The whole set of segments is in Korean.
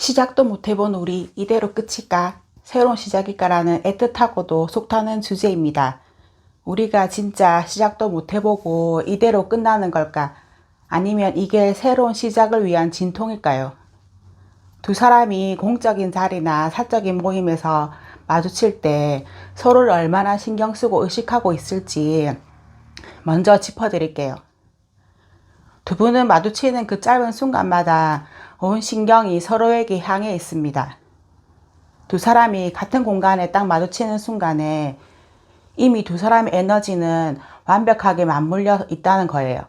시작도 못해본 우리 이대로 끝일까? 새로운 시작일까라는 애틋하고도 속타는 주제입니다. 우리가 진짜 시작도 못해보고 이대로 끝나는 걸까? 아니면 이게 새로운 시작을 위한 진통일까요? 두 사람이 공적인 자리나 사적인 모임에서 마주칠 때 서로를 얼마나 신경 쓰고 의식하고 있을지 먼저 짚어드릴게요. 두 분은 마주치는 그 짧은 순간마다 온 신경이 서로에게 향해 있습니다. 두 사람이 같은 공간에 딱 마주치는 순간에 이미 두 사람의 에너지는 완벽하게 맞물려 있다는 거예요.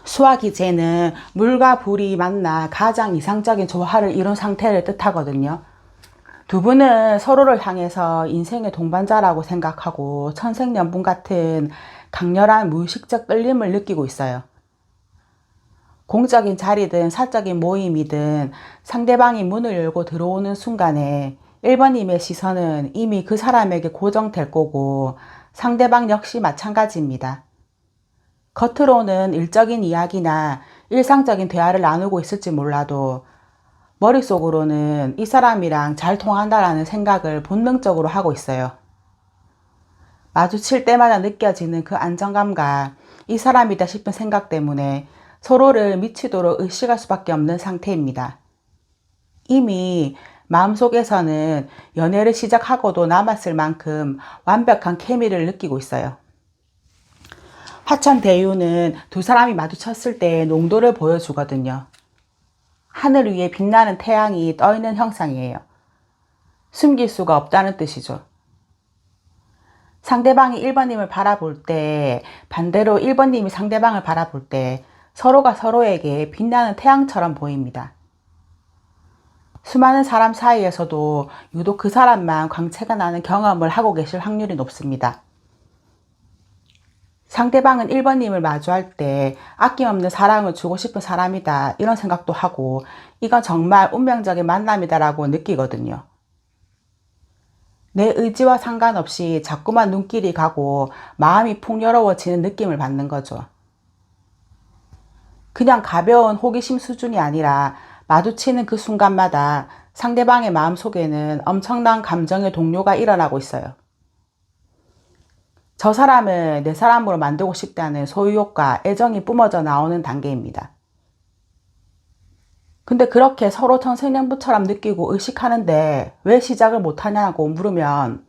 수화기제는 물과 불이 만나 가장 이상적인 조화를 이룬 상태를 뜻하거든요. 두 분은 서로를 향해서 인생의 동반자라고 생각하고 천생연분 같은 강렬한 무의식적 끌림을 느끼고 있어요. 공적인 자리든 사적인 모임이든 상대방이 문을 열고 들어오는 순간에 1번님의 시선은 이미 그 사람에게 고정될 거고 상대방 역시 마찬가지입니다. 겉으로는 일적인 이야기나 일상적인 대화를 나누고 있을지 몰라도 머릿속으로는 이 사람이랑 잘 통한다라는 생각을 본능적으로 하고 있어요. 마주칠 때마다 느껴지는 그 안정감과 이 사람이다 싶은 생각 때문에 서로를 미치도록 의식할 수밖에 없는 상태입니다. 이미 마음속에서는 연애를 시작하고도 남았을 만큼 완벽한 케미를 느끼고 있어요. 화천대유는 두 사람이 마주쳤을 때 농도를 보여주거든요. 하늘 위에 빛나는 태양이 떠있는 형상이에요. 숨길 수가 없다는 뜻이죠. 상대방이 1번님을 바라볼 때, 반대로 1번님이 상대방을 바라볼 때 서로가 서로에게 빛나는 태양처럼 보입니다. 수많은 사람 사이에서도 유독 그 사람만 광채가 나는 경험을 하고 계실 확률이 높습니다. 상대방은 1번님을 마주할 때 아낌없는 사랑을 주고 싶은 사람이다 이런 생각도 하고 이건 정말 운명적인 만남이다라고 느끼거든요. 내 의지와 상관없이 자꾸만 눈길이 가고 마음이 풍요로워지는 느낌을 받는 거죠. 그냥 가벼운 호기심 수준이 아니라 마주치는 그 순간마다 상대방의 마음속에는 엄청난 감정의 동요가 일어나고 있어요. 저 사람을 내 사람으로 만들고 싶다는 소유욕과 애정이 뿜어져 나오는 단계입니다. 근데 그렇게 서로 천생연분처럼 느끼고 의식하는데 왜 시작을 못하냐고 물으면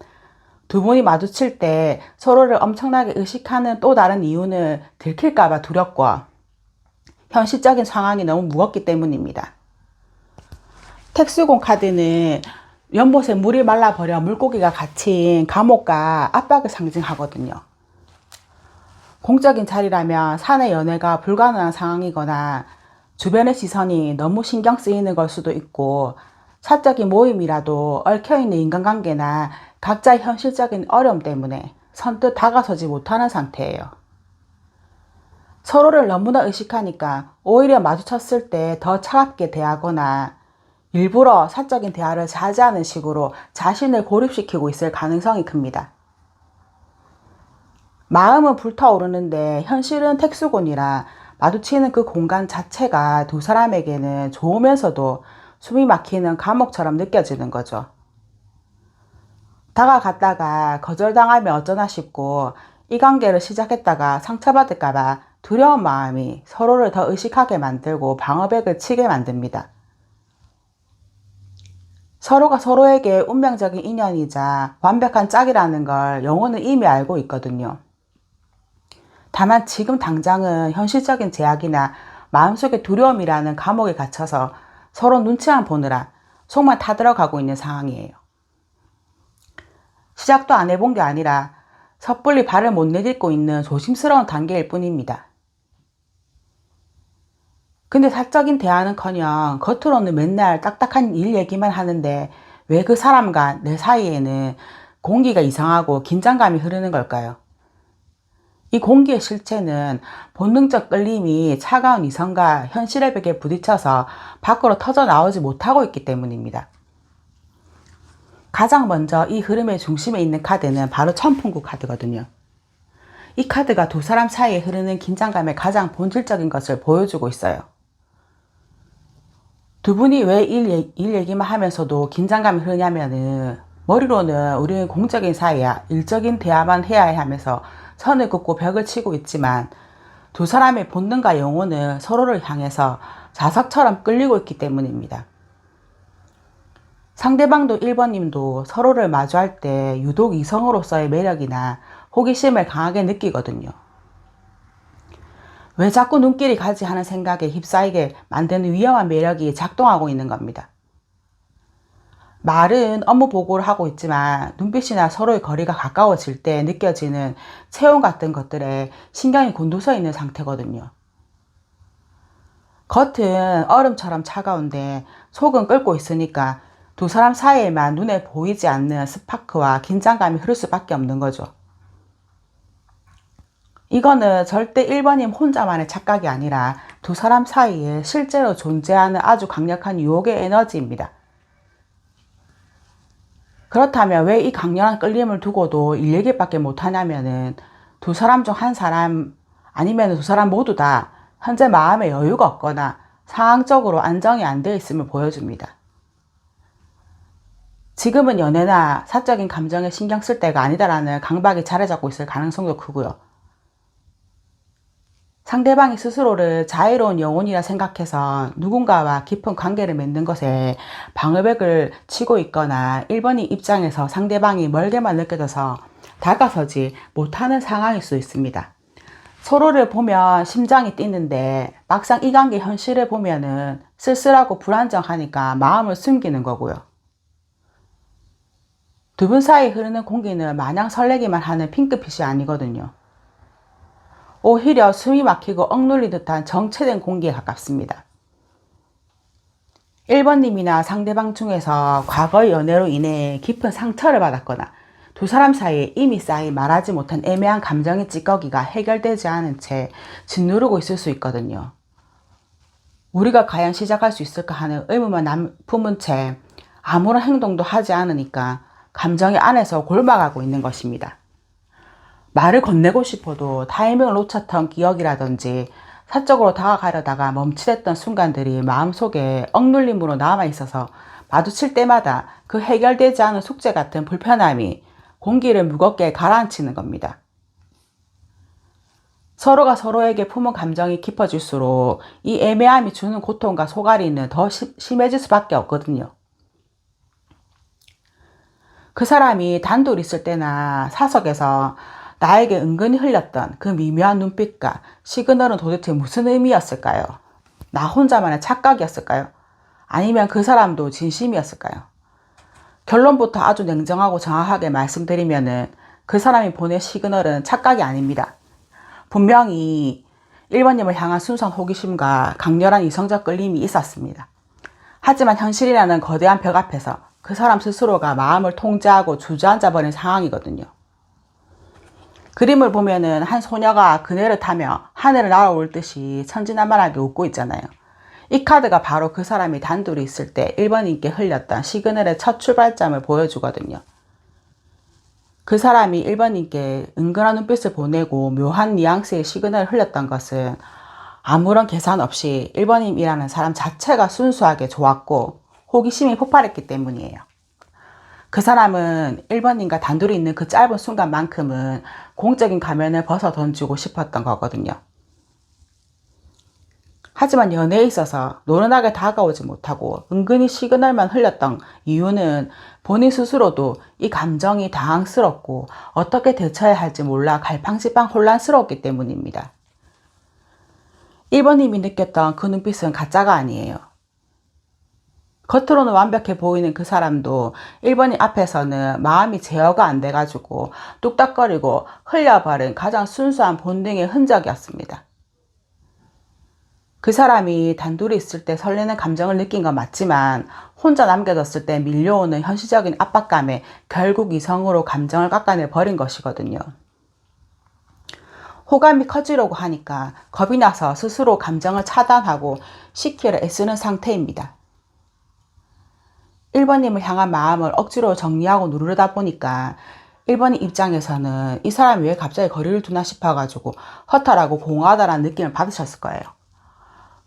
두 분이 마주칠 때 서로를 엄청나게 의식하는 또 다른 이유는 들킬까봐 두렵고 현실적인 상황이 너무 무겁기 때문입니다. 택수공 카드는 연못에 물이 말라버려 물고기가 갇힌 감옥과 압박을 상징하거든요. 공적인 자리라면 사내 연애가 불가능한 상황이거나 주변의 시선이 너무 신경 쓰이는 걸 수도 있고 사적인 모임이라도 얽혀있는 인간관계나 각자의 현실적인 어려움 때문에 선뜻 다가서지 못하는 상태예요. 서로를 너무나 의식하니까 오히려 마주쳤을 때 더 차갑게 대하거나 일부러 사적인 대화를 자제하는 식으로 자신을 고립시키고 있을 가능성이 큽니다. 마음은 불타오르는데 현실은 택수곤이라 마주치는 그 공간 자체가 두 사람에게는 좋으면서도 숨이 막히는 감옥처럼 느껴지는 거죠. 다가갔다가 거절당하면 어쩌나 싶고 이 관계를 시작했다가 상처받을까봐 두려운 마음이 서로를 더 의식하게 만들고 방어벽을 치게 만듭니다. 서로가 서로에게 운명적인 인연이자 완벽한 짝이라는 걸 영혼은 이미 알고 있거든요. 다만 지금 당장은 현실적인 제약이나 마음속의 두려움이라는 감옥에 갇혀서 서로 눈치만 보느라 속만 타들어가고 있는 상황이에요. 시작도 안 해본 게 아니라 섣불리 발을 못 내딛고 있는 조심스러운 단계일 뿐입니다. 근데 사적인 대화는커녕 겉으로는 맨날 딱딱한 일 얘기만 하는데 왜 그 사람과 내 사이에는 공기가 이상하고 긴장감이 흐르는 걸까요? 이 공기의 실체는 본능적 끌림이 차가운 이성과 현실의 벽에 부딪혀서 밖으로 터져 나오지 못하고 있기 때문입니다. 가장 먼저 이 흐름의 중심에 있는 카드는 바로 천풍구 카드거든요. 이 카드가 두 사람 사이에 흐르는 긴장감의 가장 본질적인 것을 보여주고 있어요. 두 분이 왜 일 얘기만 하면서도 긴장감이 흐르냐면은 머리로는 우리는 공적인 사이야, 일적인 대화만 해야 해 하면서 선을 긋고 벽을 치고 있지만 두 사람의 본능과 영혼은 서로를 향해서 자석처럼 끌리고 있기 때문입니다. 상대방도 1번님도 서로를 마주할 때 유독 이성으로서의 매력이나 호기심을 강하게 느끼거든요. 왜 자꾸 눈길이 가지 하는 생각에 휩싸이게 만드는 위험한 매력이 작동하고 있는 겁니다. 말은 업무 보고를 하고 있지만 눈빛이나 서로의 거리가 가까워질 때 느껴지는 체온 같은 것들에 신경이 곤두서 있는 상태거든요. 겉은 얼음처럼 차가운데 속은 끓고 있으니까 두 사람 사이에만 눈에 보이지 않는 스파크와 긴장감이 흐를 수밖에 없는 거죠. 이거는 절대 1번님 혼자만의 착각이 아니라 두 사람 사이에 실제로 존재하는 아주 강력한 유혹의 에너지입니다. 그렇다면 왜 이 강렬한 끌림을 두고도 일 얘기밖에 못하냐면은 두 사람 중 한 사람 아니면 두 사람 모두 다 현재 마음에 여유가 없거나 상황적으로 안정이 안 돼 있음을 보여줍니다. 지금은 연애나 사적인 감정에 신경 쓸 때가 아니다라는 강박이 자리 잡고 있을 가능성도 크고요. 상대방이 스스로를 자유로운 영혼이라 생각해서 누군가와 깊은 관계를 맺는 것에 방어벽을 치고 있거나 1번이 입장에서 상대방이 멀게만 느껴져서 다가서지 못하는 상황일 수 있습니다. 서로를 보면 심장이 뛰는데 막상 이 관계 현실을 보면은 쓸쓸하고 불안정하니까 마음을 숨기는 거고요. 두 분 사이 흐르는 공기는 마냥 설레기만 하는 핑크빛이 아니거든요. 오히려 숨이 막히고 억눌린 듯한 정체된 공기에 가깝습니다. 1번님이나 상대방 중에서 과거의 연애로 인해 깊은 상처를 받았거나 두 사람 사이에 이미 쌓인 말하지 못한 애매한 감정의 찌꺼기가 해결되지 않은 채 짓누르고 있을 수 있거든요. 우리가 과연 시작할 수 있을까 하는 의무만 품은 채 아무런 행동도 하지 않으니까 감정의 안에서 골마가고 있는 것입니다. 말을 건네고 싶어도 타이밍을 놓쳤던 기억이라든지 사적으로 다가가려다가 멈칫했던 순간들이 마음속에 억눌림으로 남아있어서 마주칠 때마다 그 해결되지 않은 숙제 같은 불편함이 공기를 무겁게 가라앉히는 겁니다. 서로가 서로에게 품은 감정이 깊어질수록 이 애매함이 주는 고통과 소갈이는 더 심해질 수밖에 없거든요. 그 사람이 단둘이 있을 때나 사석에서 나에게 은근히 흘렸던 그 미묘한 눈빛과 시그널은 도대체 무슨 의미였을까요? 나 혼자만의 착각이었을까요? 아니면 그 사람도 진심이었을까요? 결론부터 아주 냉정하고 정확하게 말씀드리면은 그 사람이 보낸 시그널은 착각이 아닙니다. 분명히 1번님을 향한 순수한 호기심과 강렬한 이성적 끌림이 있었습니다. 하지만 현실이라는 거대한 벽 앞에서 그 사람 스스로가 마음을 통제하고 주저앉아버린 상황이거든요. 그림을 보면은 한 소녀가 그네를 타며 하늘을 날아올 듯이 천진난만하게 웃고 있잖아요. 이 카드가 바로 그 사람이 단둘이 있을 때 1번님께 흘렸던 시그널의 첫 출발점을 보여주거든요. 그 사람이 1번님께 은근한 눈빛을 보내고 묘한 뉘앙스의 시그널을 흘렸던 것은 아무런 계산 없이 1번님이라는 사람 자체가 순수하게 좋았고 호기심이 폭발했기 때문이에요. 그 사람은 1번님과 단둘이 있는 그 짧은 순간만큼은 공적인 가면을 벗어 던지고 싶었던 거거든요. 하지만 연애에 있어서 노련하게 다가오지 못하고 은근히 시그널만 흘렸던 이유는 본인 스스로도 이 감정이 당황스럽고 어떻게 대처해야 할지 몰라 갈팡질팡 혼란스러웠기 때문입니다. 1번님이 느꼈던 그 눈빛은 가짜가 아니에요. 겉으로는 완벽해 보이는 그 사람도 1번님 앞에서는 마음이 제어가 안 돼가지고 뚝딱거리고 흘려버린 가장 순수한 본능의 흔적이었습니다. 그 사람이 단둘이 있을 때 설레는 감정을 느낀 건 맞지만 혼자 남겨졌을 때 밀려오는 현실적인 압박감에 결국 이성으로 감정을 깎아내 버린 것이거든요. 호감이 커지려고 하니까 겁이 나서 스스로 감정을 차단하고 식기를 애쓰는 상태입니다. 1번님을 향한 마음을 억지로 정리하고 누르다 보니까 1번님 입장에서는 이 사람이 왜 갑자기 거리를 두나 싶어가지고 허탈하고 공허하다라는 느낌을 받으셨을 거예요.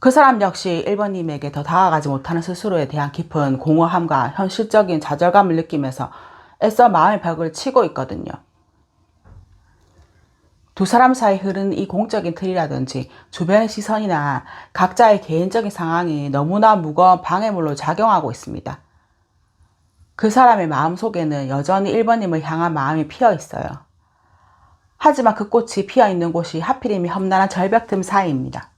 그 사람 역시 1번님에게 더 다가가지 못하는 스스로에 대한 깊은 공허함과 현실적인 좌절감을 느끼면서 애써 마음의 벽을 치고 있거든요. 두 사람 사이 흐르는 이 공적인 틀이라든지 주변의 시선이나 각자의 개인적인 상황이 너무나 무거운 방해물로 작용하고 있습니다. 그 사람의 마음속에는 여전히 1번님을 향한 마음이 피어 있어요. 하지만 그 꽃이 피어 있는 곳이 하필이면 험난한 절벽 틈 사이입니다.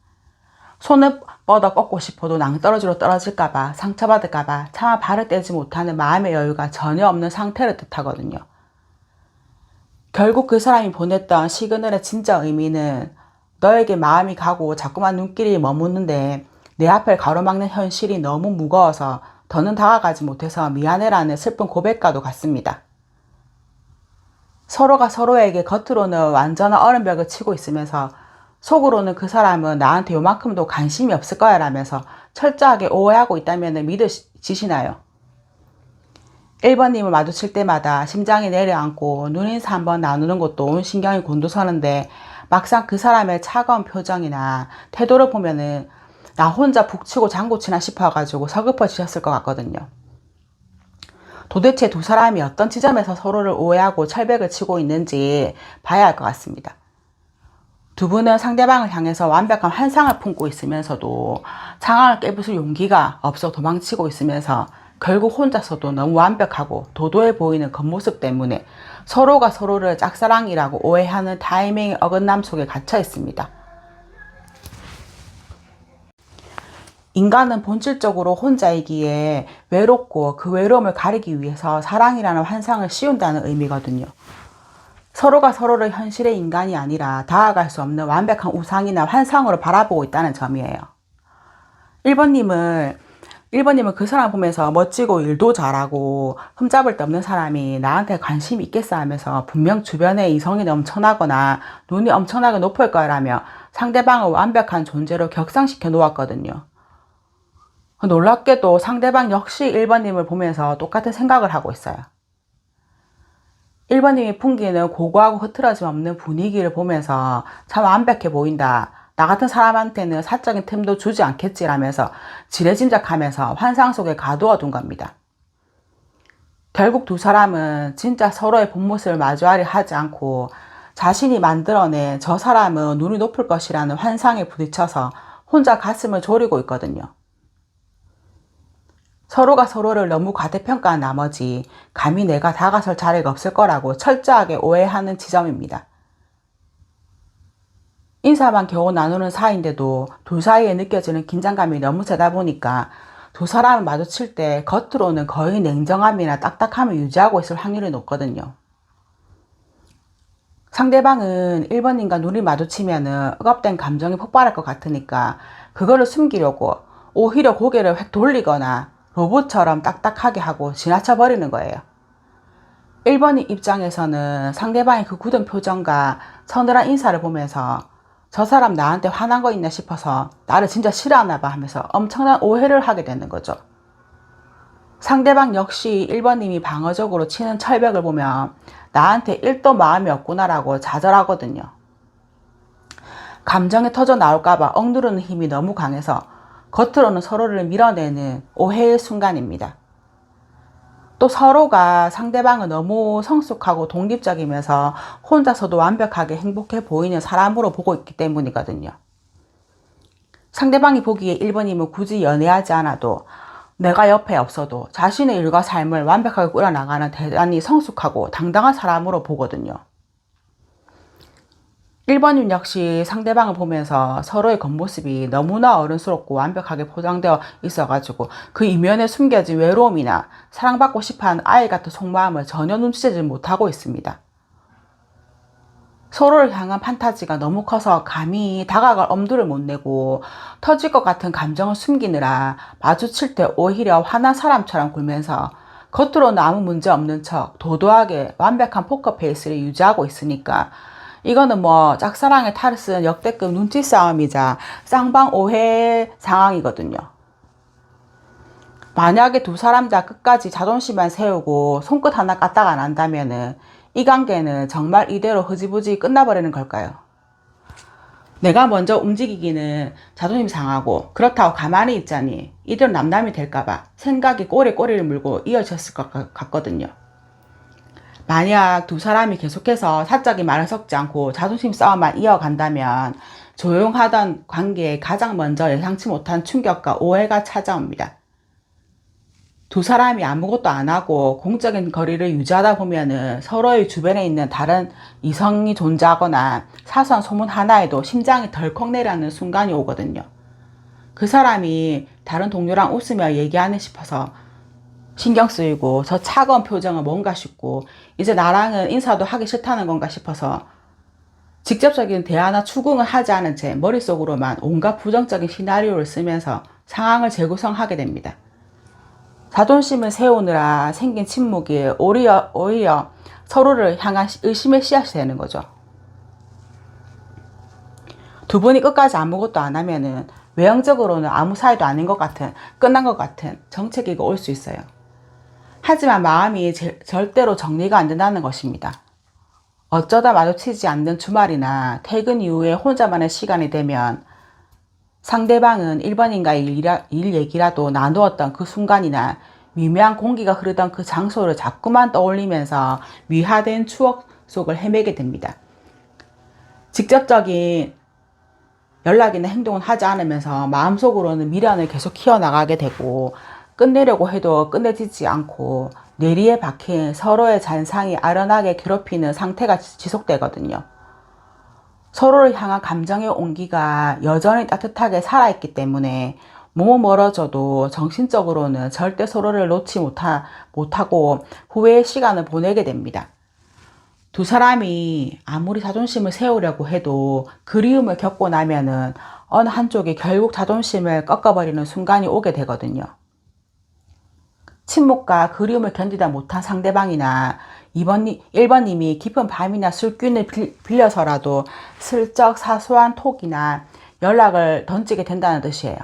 손을 뻗어 꺾고 싶어도 낭떠러지로 떨어질까봐, 상처받을까봐 차마 발을 떼지 못하는 마음의 여유가 전혀 없는 상태를 뜻하거든요. 결국 그 사람이 보냈던 시그널의 진짜 의미는 너에게 마음이 가고 자꾸만 눈길이 머무는데 내 앞을 가로막는 현실이 너무 무거워서 더는 다가가지 못해서 미안해라는 슬픈 고백과도 같습니다. 서로가 서로에게 겉으로는 완전한 얼음벽을 치고 있으면서 속으로는 그 사람은 나한테 요만큼도 관심이 없을 거야 라면서 철저하게 오해하고 있다면 믿으시나요? 1번님을 마주칠 때마다 심장이 내려앉고 눈인사 한번 나누는 것도 온 신경이 곤두서는데 막상 그 사람의 차가운 표정이나 태도를 보면은 나 혼자 북치고 장구치나 싶어가지고 서글퍼지셨을 것 같거든요. 도대체 두 사람이 어떤 지점에서 서로를 오해하고 철벽을 치고 있는지 봐야 할 것 같습니다. 두 분은 상대방을 향해서 완벽한 환상을 품고 있으면서도 상황을 깨부술 용기가 없어 도망치고 있으면서 결국 혼자서도 너무 완벽하고 도도해 보이는 겉모습 때문에 서로가 서로를 짝사랑이라고 오해하는 타이밍의 어긋남 속에 갇혀 있습니다. 인간은 본질적으로 혼자이기에 외롭고 그 외로움을 가리기 위해서 사랑이라는 환상을 씌운다는 의미거든요. 서로가 서로를 현실의 인간이 아니라 다가갈 수 없는 완벽한 우상이나 환상으로 바라보고 있다는 점이에요. 1번님은 그 사람 보면서 멋지고 일도 잘하고 흠잡을 데 없는 사람이 나한테 관심이 있겠어 하면서 분명 주변에 이성이 넘쳐나거나 눈이 엄청나게 높을 거라며 상대방을 완벽한 존재로 격상시켜 놓았거든요. 놀랍게도 상대방 역시 1번님을 보면서 똑같은 생각을 하고 있어요. 1번님이 풍기는 고고하고 흐트러짐 없는 분위기를 보면서 참 완벽해 보인다. 나 같은 사람한테는 사적인 틈도 주지 않겠지라면서 지레짐작하면서 환상 속에 가두어 둔 겁니다. 결국 두 사람은 진짜 서로의 본 모습을 마주하려 하지 않고 자신이 만들어낸 저 사람은 눈이 높을 것이라는 환상에 부딪혀서 혼자 가슴을 졸이고 있거든요. 서로가 서로를 너무 과대평가한 나머지 감히 내가 다가설 자리가 없을 거라고 철저하게 오해하는 지점입니다. 인사만 겨우 나누는 사이인데도 둘 사이에 느껴지는 긴장감이 너무 세다 보니까 두 사람을 마주칠 때 겉으로는 거의 냉정함이나 딱딱함을 유지하고 있을 확률이 높거든요. 상대방은 1번님과 눈이 마주치면 억압된 감정이 폭발할 것 같으니까 그거를 숨기려고 오히려 고개를 획 돌리거나 로봇처럼 딱딱하게 하고 지나쳐버리는 거예요. 1번님 입장에서는 상대방의 그 굳은 표정과 서늘한 인사를 보면서 저 사람 나한테 화난 거 있나 싶어서 나를 진짜 싫어하나 봐 하면서 엄청난 오해를 하게 되는 거죠. 상대방 역시 1번님이 방어적으로 치는 철벽을 보면 나한테 1도 마음이 없구나라고 좌절하거든요. 감정이 터져 나올까봐 억누르는 힘이 너무 강해서 겉으로는 서로를 밀어내는 오해의 순간입니다. 또 서로가 상대방은 너무 성숙하고 독립적이면서 혼자서도 완벽하게 행복해 보이는 사람으로 보고 있기 때문이거든요. 상대방이 보기에 1번님은 굳이 연애하지 않아도 내가 옆에 없어도 자신의 일과 삶을 완벽하게 꾸려나가는 대단히 성숙하고 당당한 사람으로 보거든요. 1번님 역시 상대방을 보면서 서로의 겉모습이 너무나 어른스럽고 완벽하게 포장되어 있어가지고 그 이면에 숨겨진 외로움이나 사랑받고 싶어하는 아이 같은 속마음을 전혀 눈치채지 못하고 있습니다. 서로를 향한 판타지가 너무 커서 감히 다가갈 엄두를 못 내고 터질 것 같은 감정을 숨기느라 마주칠 때 오히려 화난 사람처럼 굴면서 겉으로는 아무 문제 없는 척 도도하게 완벽한 포커페이스를 유지하고 있으니까 이거는 뭐 짝사랑의 탈을 쓴 역대급 눈치 싸움이자 쌍방 오해 상황이거든요. 만약에 두 사람 다 끝까지 자존심만 세우고 손끝 하나 까딱 안 한다면은 이 관계는 정말 이대로 흐지부지 끝나버리는 걸까요? 내가 먼저 움직이기는 자존심 상하고 그렇다고 가만히 있자니 이대로 남남이 될까봐 생각이 꼬리를 물고 이어졌을 것 같거든요. 만약 두 사람이 계속해서 사적인 말을 섞지 않고 자존심 싸움만 이어간다면 조용하던 관계에 가장 먼저 예상치 못한 충격과 오해가 찾아옵니다. 두 사람이 아무것도 안 하고 공적인 거리를 유지하다 보면은 서로의 주변에 있는 다른 이성이 존재하거나 사소한 소문 하나에도 심장이 덜컥 내려앉는 순간이 오거든요. 그 사람이 다른 동료랑 웃으며 얘기하네 싶어서 신경 쓰이고 저 차가운 표정은 뭔가 싶고 이제 나랑은 인사도 하기 싫다는 건가 싶어서 직접적인 대화나 추궁을 하지 않은 채 머릿속으로만 온갖 부정적인 시나리오를 쓰면서 상황을 재구성하게 됩니다. 자존심을 세우느라 생긴 침묵이 오히려 서로를 향한 의심의 씨앗이 되는 거죠. 두 분이 끝까지 아무것도 안 하면은 외형적으로는 아무 사이도 아닌 것 같은, 끝난 것 같은 정체기가 올 수 있어요. 하지만 마음이 절대로 정리가 안 된다는 것입니다. 어쩌다 마주치지 않는 주말이나 퇴근 이후에 혼자만의 시간이 되면 상대방은 1번인가의 일 얘기라도 나누었던 그 순간이나 미묘한 공기가 흐르던 그 장소를 자꾸만 떠올리면서 미화된 추억 속을 헤매게 됩니다. 직접적인 연락이나 행동은 하지 않으면서 마음속으로는 미련을 계속 키워나가게 되고 끝내려고 해도 끝내지지 않고 뇌리에 박힌 서로의 잔상이 아련하게 괴롭히는 상태가 지속되거든요. 서로를 향한 감정의 온기가 여전히 따뜻하게 살아있기 때문에 몸은 멀어져도 정신적으로는 절대 서로를 놓지 못하고 후회의 시간을 보내게 됩니다. 두 사람이 아무리 자존심을 세우려고 해도 그리움을 겪고 나면은 어느 한쪽이 결국 자존심을 꺾어버리는 순간이 오게 되거든요. 침묵과 그리움을 견디다 못한 상대방이나 1번님이 깊은 밤이나 술기운을 빌려서라도 슬쩍 사소한 톡이나 연락을 던지게 된다는 뜻이에요.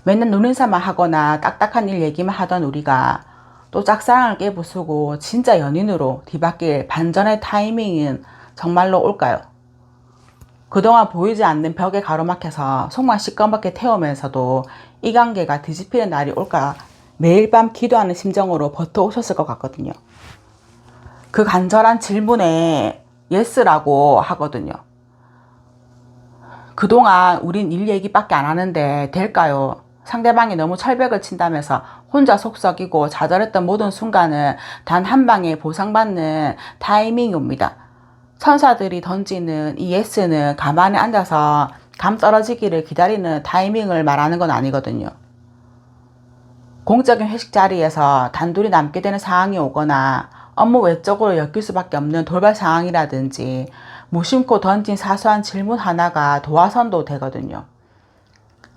맨날 눈인사만 하거나 딱딱한 일 얘기만 하던 우리가 또 짝사랑을 깨부수고 진짜 연인으로 뒤바뀔 반전의 타이밍은 정말로 올까요? 그동안 보이지 않는 벽에 가로막혀서 속만 시꺼멓게 태우면서도 이 관계가 뒤집히는 날이 올까 매일 밤 기도하는 심정으로 버텨오셨을 것 같거든요. 그 간절한 질문에 예스라고 하거든요. 그동안 우린 일 얘기밖에 안 하는데 될까요? 상대방이 너무 철벽을 친다면서 혼자 속썩이고 좌절했던 모든 순간은 단 한 방에 보상받는 타이밍이 옵니다. 천사들이 던지는 이 예스는 가만히 앉아서 감 떨어지기를 기다리는 타이밍을 말하는 건 아니거든요. 공적인 회식 자리에서 단둘이 남게 되는 상황이 오거나 업무 외적으로 엮일 수밖에 없는 돌발 상황이라든지 무심코 던진 사소한 질문 하나가 도화선도 되거든요.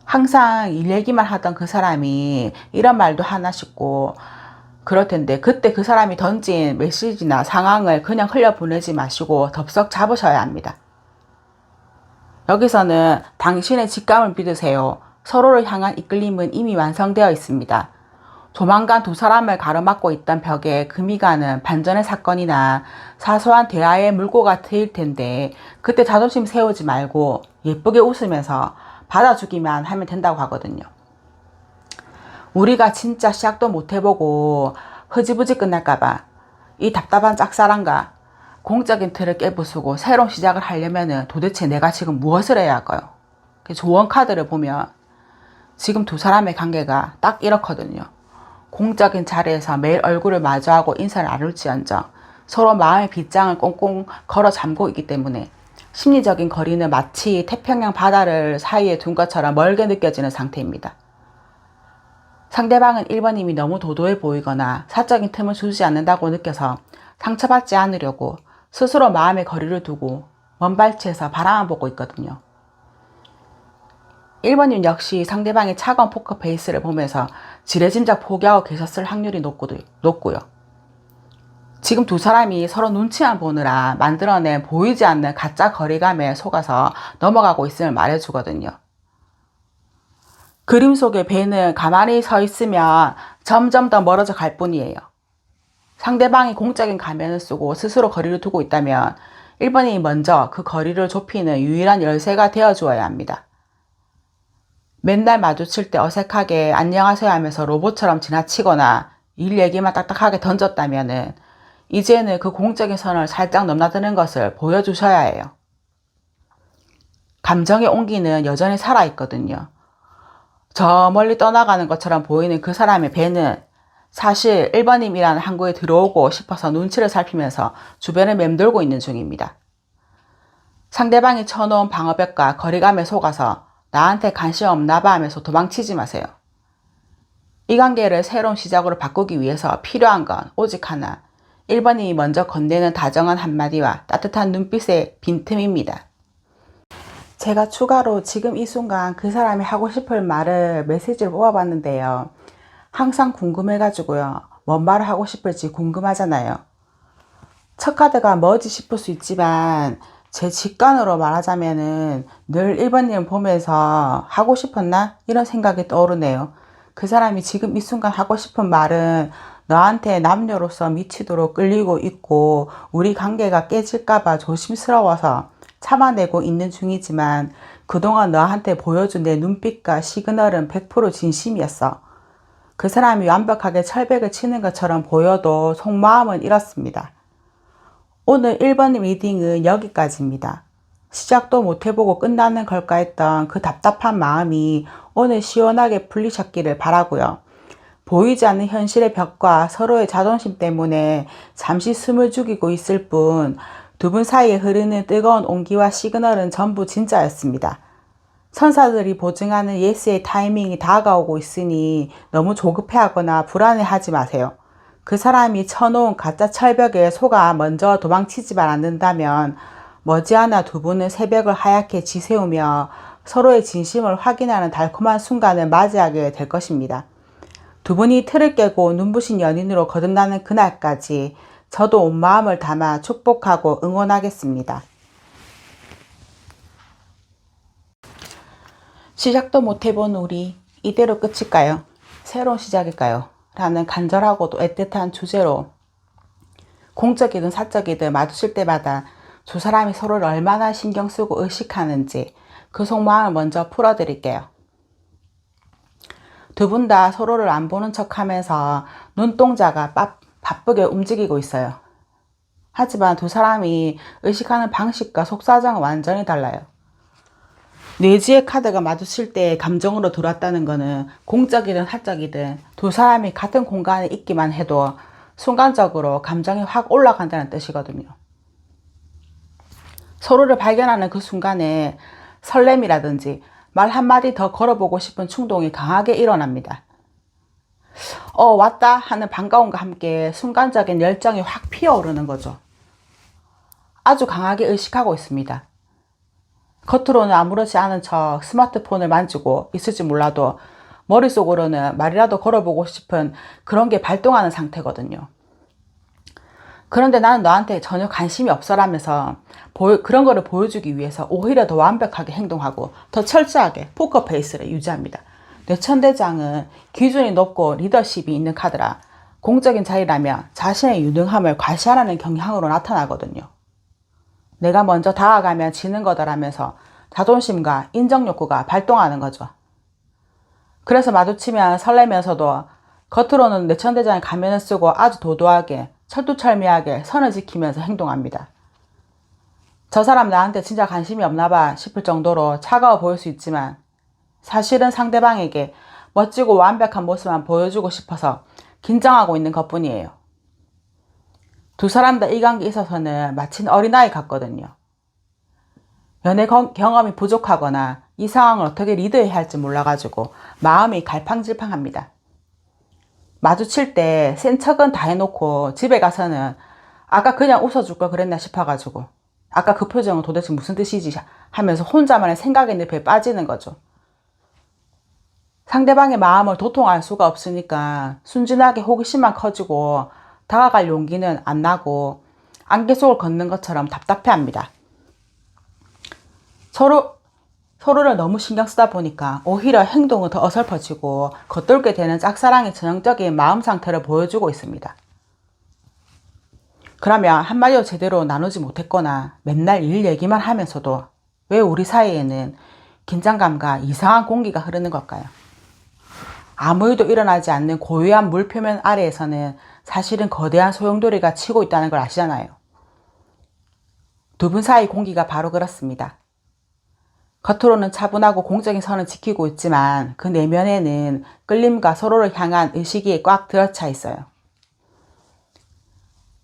항상 일 얘기만 하던 그 사람이 이런 말도 하나 싶고 그럴 텐데 그때 그 사람이 던진 메시지나 상황을 그냥 흘려보내지 마시고 덥석 잡으셔야 합니다. 여기서는 당신의 직감을 믿으세요. 서로를 향한 이끌림은 이미 완성되어 있습니다. 조만간 두 사람을 가로막고 있던 벽에 금이 가는 반전의 사건이나 사소한 대화의 물꼬가 트일 텐데 그때 자존심 세우지 말고 예쁘게 웃으면서 받아주기만 하면 된다고 하거든요. 우리가 진짜 시작도 못 해보고 흐지부지 끝날까봐 이 답답한 짝사랑과 공적인 틀을 깨부수고 새로운 시작을 하려면 도대체 내가 지금 무엇을 해야 할까요? 조언 카드를 보면 지금 두 사람의 관계가 딱 이렇거든요. 공적인 자리에서 매일 얼굴을 마주하고 인사를 나눌지언정 서로 마음의 빗장을 꽁꽁 걸어 잠고 있기 때문에 심리적인 거리는 마치 태평양 바다를 사이에 둔 것처럼 멀게 느껴지는 상태입니다. 상대방은 1번님이 너무 도도해 보이거나 사적인 틈을 주지 않는다고 느껴서 상처받지 않으려고 스스로 마음의 거리를 두고 먼 발치에서 바라만 보고 있거든요. 1번님 역시 상대방의 차가운 포커페이스를 보면서 지레짐작 포기하고 계셨을 확률이 높고요. 지금 두 사람이 서로 눈치만 보느라 만들어낸 보이지 않는 가짜 거리감에 속아서 넘어가고 있음을 말해주거든요. 그림 속의 배는 가만히 서 있으면 점점 더 멀어져 갈 뿐이에요. 상대방이 공적인 가면을 쓰고 스스로 거리를 두고 있다면 1번이 먼저 그 거리를 좁히는 유일한 열쇠가 되어주어야 합니다. 맨날 마주칠 때 어색하게 안녕하세요 하면서 로봇처럼 지나치거나 일 얘기만 딱딱하게 던졌다면은 이제는 그 공적인 선을 살짝 넘나드는 것을 보여주셔야 해요. 감정의 온기는 여전히 살아있거든요. 저 멀리 떠나가는 것처럼 보이는 그 사람의 배는 사실 1번님이라는 항구에 들어오고 싶어서 눈치를 살피면서 주변을 맴돌고 있는 중입니다. 상대방이 쳐놓은 방어벽과 거리감에 속아서 나한테 관심 없나봐 하면서 도망치지 마세요. 이 관계를 새로운 시작으로 바꾸기 위해서 필요한 건 오직 하나, 1번님이 먼저 건네는 다정한 한마디와 따뜻한 눈빛의 빈틈입니다. 제가 추가로 지금 이 순간 그 사람이 하고 싶을 말을 메시지를 뽑아봤는데요. 항상 궁금해가지고요. 뭔 말을 하고 싶을지 궁금하잖아요. 첫 카드가 뭐지 싶을 수 있지만 제 직관으로 말하자면은 늘 1번님 보면서 하고 싶었나? 이런 생각이 떠오르네요. 그 사람이 지금 이 순간 하고 싶은 말은 너한테 남녀로서 미치도록 끌리고 있고 우리 관계가 깨질까봐 조심스러워서 참아내고 있는 중이지만 그동안 너한테 보여준 내 눈빛과 시그널은 100% 진심이었어. 그 사람이 완벽하게 철벽을 치는 것처럼 보여도 속마음은 이렇습니다. 오늘 1번 리딩은 여기까지입니다. 시작도 못 해보고 끝나는 걸까 했던 그 답답한 마음이 오늘 시원하게 풀리셨기를 바라고요. 보이지 않는 현실의 벽과 서로의 자존심 때문에 잠시 숨을 죽이고 있을 뿐 두 분 사이에 흐르는 뜨거운 온기와 시그널은 전부 진짜였습니다. 천사들이 보증하는 예스의 타이밍이 다가오고 있으니 너무 조급해하거나 불안해하지 마세요. 그 사람이 쳐놓은 가짜 철벽에 속아 먼저 도망치지만 않는다면 머지않아 두 분은 새벽을 하얗게 지새우며 서로의 진심을 확인하는 달콤한 순간을 맞이하게 될 것입니다. 두 분이 틀을 깨고 눈부신 연인으로 거듭나는 그날까지 저도 온 마음을 담아 축복하고 응원하겠습니다. 시작도 못 해본 우리, 이대로 끝일까요? 새로운 시작일까요? 라는 간절하고도 애틋한 주제로 공적이든 사적이든 마주칠 때마다 두 사람이 서로를 얼마나 신경 쓰고 의식하는지 그 속마음을 먼저 풀어드릴게요. 두 분 다 서로를 안 보는 척 하면서 눈동자가 바쁘게 움직이고 있어요. 하지만 두 사람이 의식하는 방식과 속사정은 완전히 달라요. 뇌지의 카드가 마주칠 때 감정으로 들어왔다는 것은 공적이든 사적이든 두 사람이 같은 공간에 있기만 해도 순간적으로 감정이 확 올라간다는 뜻이거든요. 서로를 발견하는 그 순간에 설렘이라든지 말 한마디 더 걸어보고 싶은 충동이 강하게 일어납니다. 왔다 하는 반가움과 함께 순간적인 열정이 확 피어오르는 거죠. 아주 강하게 의식하고 있습니다. 겉으로는 아무렇지 않은 척 스마트폰을 만지고 있을지 몰라도 머릿속으로는 말이라도 걸어보고 싶은 그런 게 발동하는 상태거든요. 그런데 나는 너한테 전혀 관심이 없어라면서 그런 거를 보여주기 위해서 오히려 더 완벽하게 행동하고 더 철저하게 포커페이스를 유지합니다. 뇌천대장은 기준이 높고 리더십이 있는 카드라 공적인 자리라면 자신의 유능함을 과시하라는 경향으로 나타나거든요. 내가 먼저 다가가면 지는 거다라면서 자존심과 인정 욕구가 발동하는 거죠. 그래서 마주치면 설레면서도 겉으로는 뇌천대장의 가면을 쓰고 아주 도도하게 철두철미하게 선을 지키면서 행동합니다. 저 사람 나한테 진짜 관심이 없나 봐 싶을 정도로 차가워 보일 수 있지만 사실은 상대방에게 멋지고 완벽한 모습만 보여주고 싶어서 긴장하고 있는 것뿐이에요. 두 사람 다 이 관계에 있어서는 마치 어린아이 같거든요. 연애 경험이 부족하거나 이 상황을 어떻게 리드해야 할지 몰라가지고 마음이 갈팡질팡합니다. 마주칠 때 센 척은 다 해놓고 집에 가서는 아까 그냥 웃어줄 걸 그랬나 싶어가지고 아까 그 표정은 도대체 무슨 뜻이지 하면서 혼자만의 생각의 늪에 빠지는 거죠. 상대방의 마음을 도통할 수가 없으니까 순진하게 호기심만 커지고 다가갈 용기는 안 나고 안개 속을 걷는 것처럼 답답해합니다. 서로를 너무 신경 쓰다 보니까 오히려 행동은 더 어설퍼지고 겉돌게 되는 짝사랑의 전형적인 마음 상태를 보여주고 있습니다. 그러면 한마디도 제대로 나누지 못했거나 맨날 일 얘기만 하면서도 왜 우리 사이에는 긴장감과 이상한 공기가 흐르는 걸까요? 아무 일도 일어나지 않는 고요한 물 표면 아래에서는 사실은 거대한 소용돌이가 치고 있다는 걸 아시잖아요. 두 분 사이 공기가 바로 그렇습니다. 겉으로는 차분하고 공적인 선을 지키고 있지만 그 내면에는 끌림과 서로를 향한 의식이 꽉 들어차 있어요.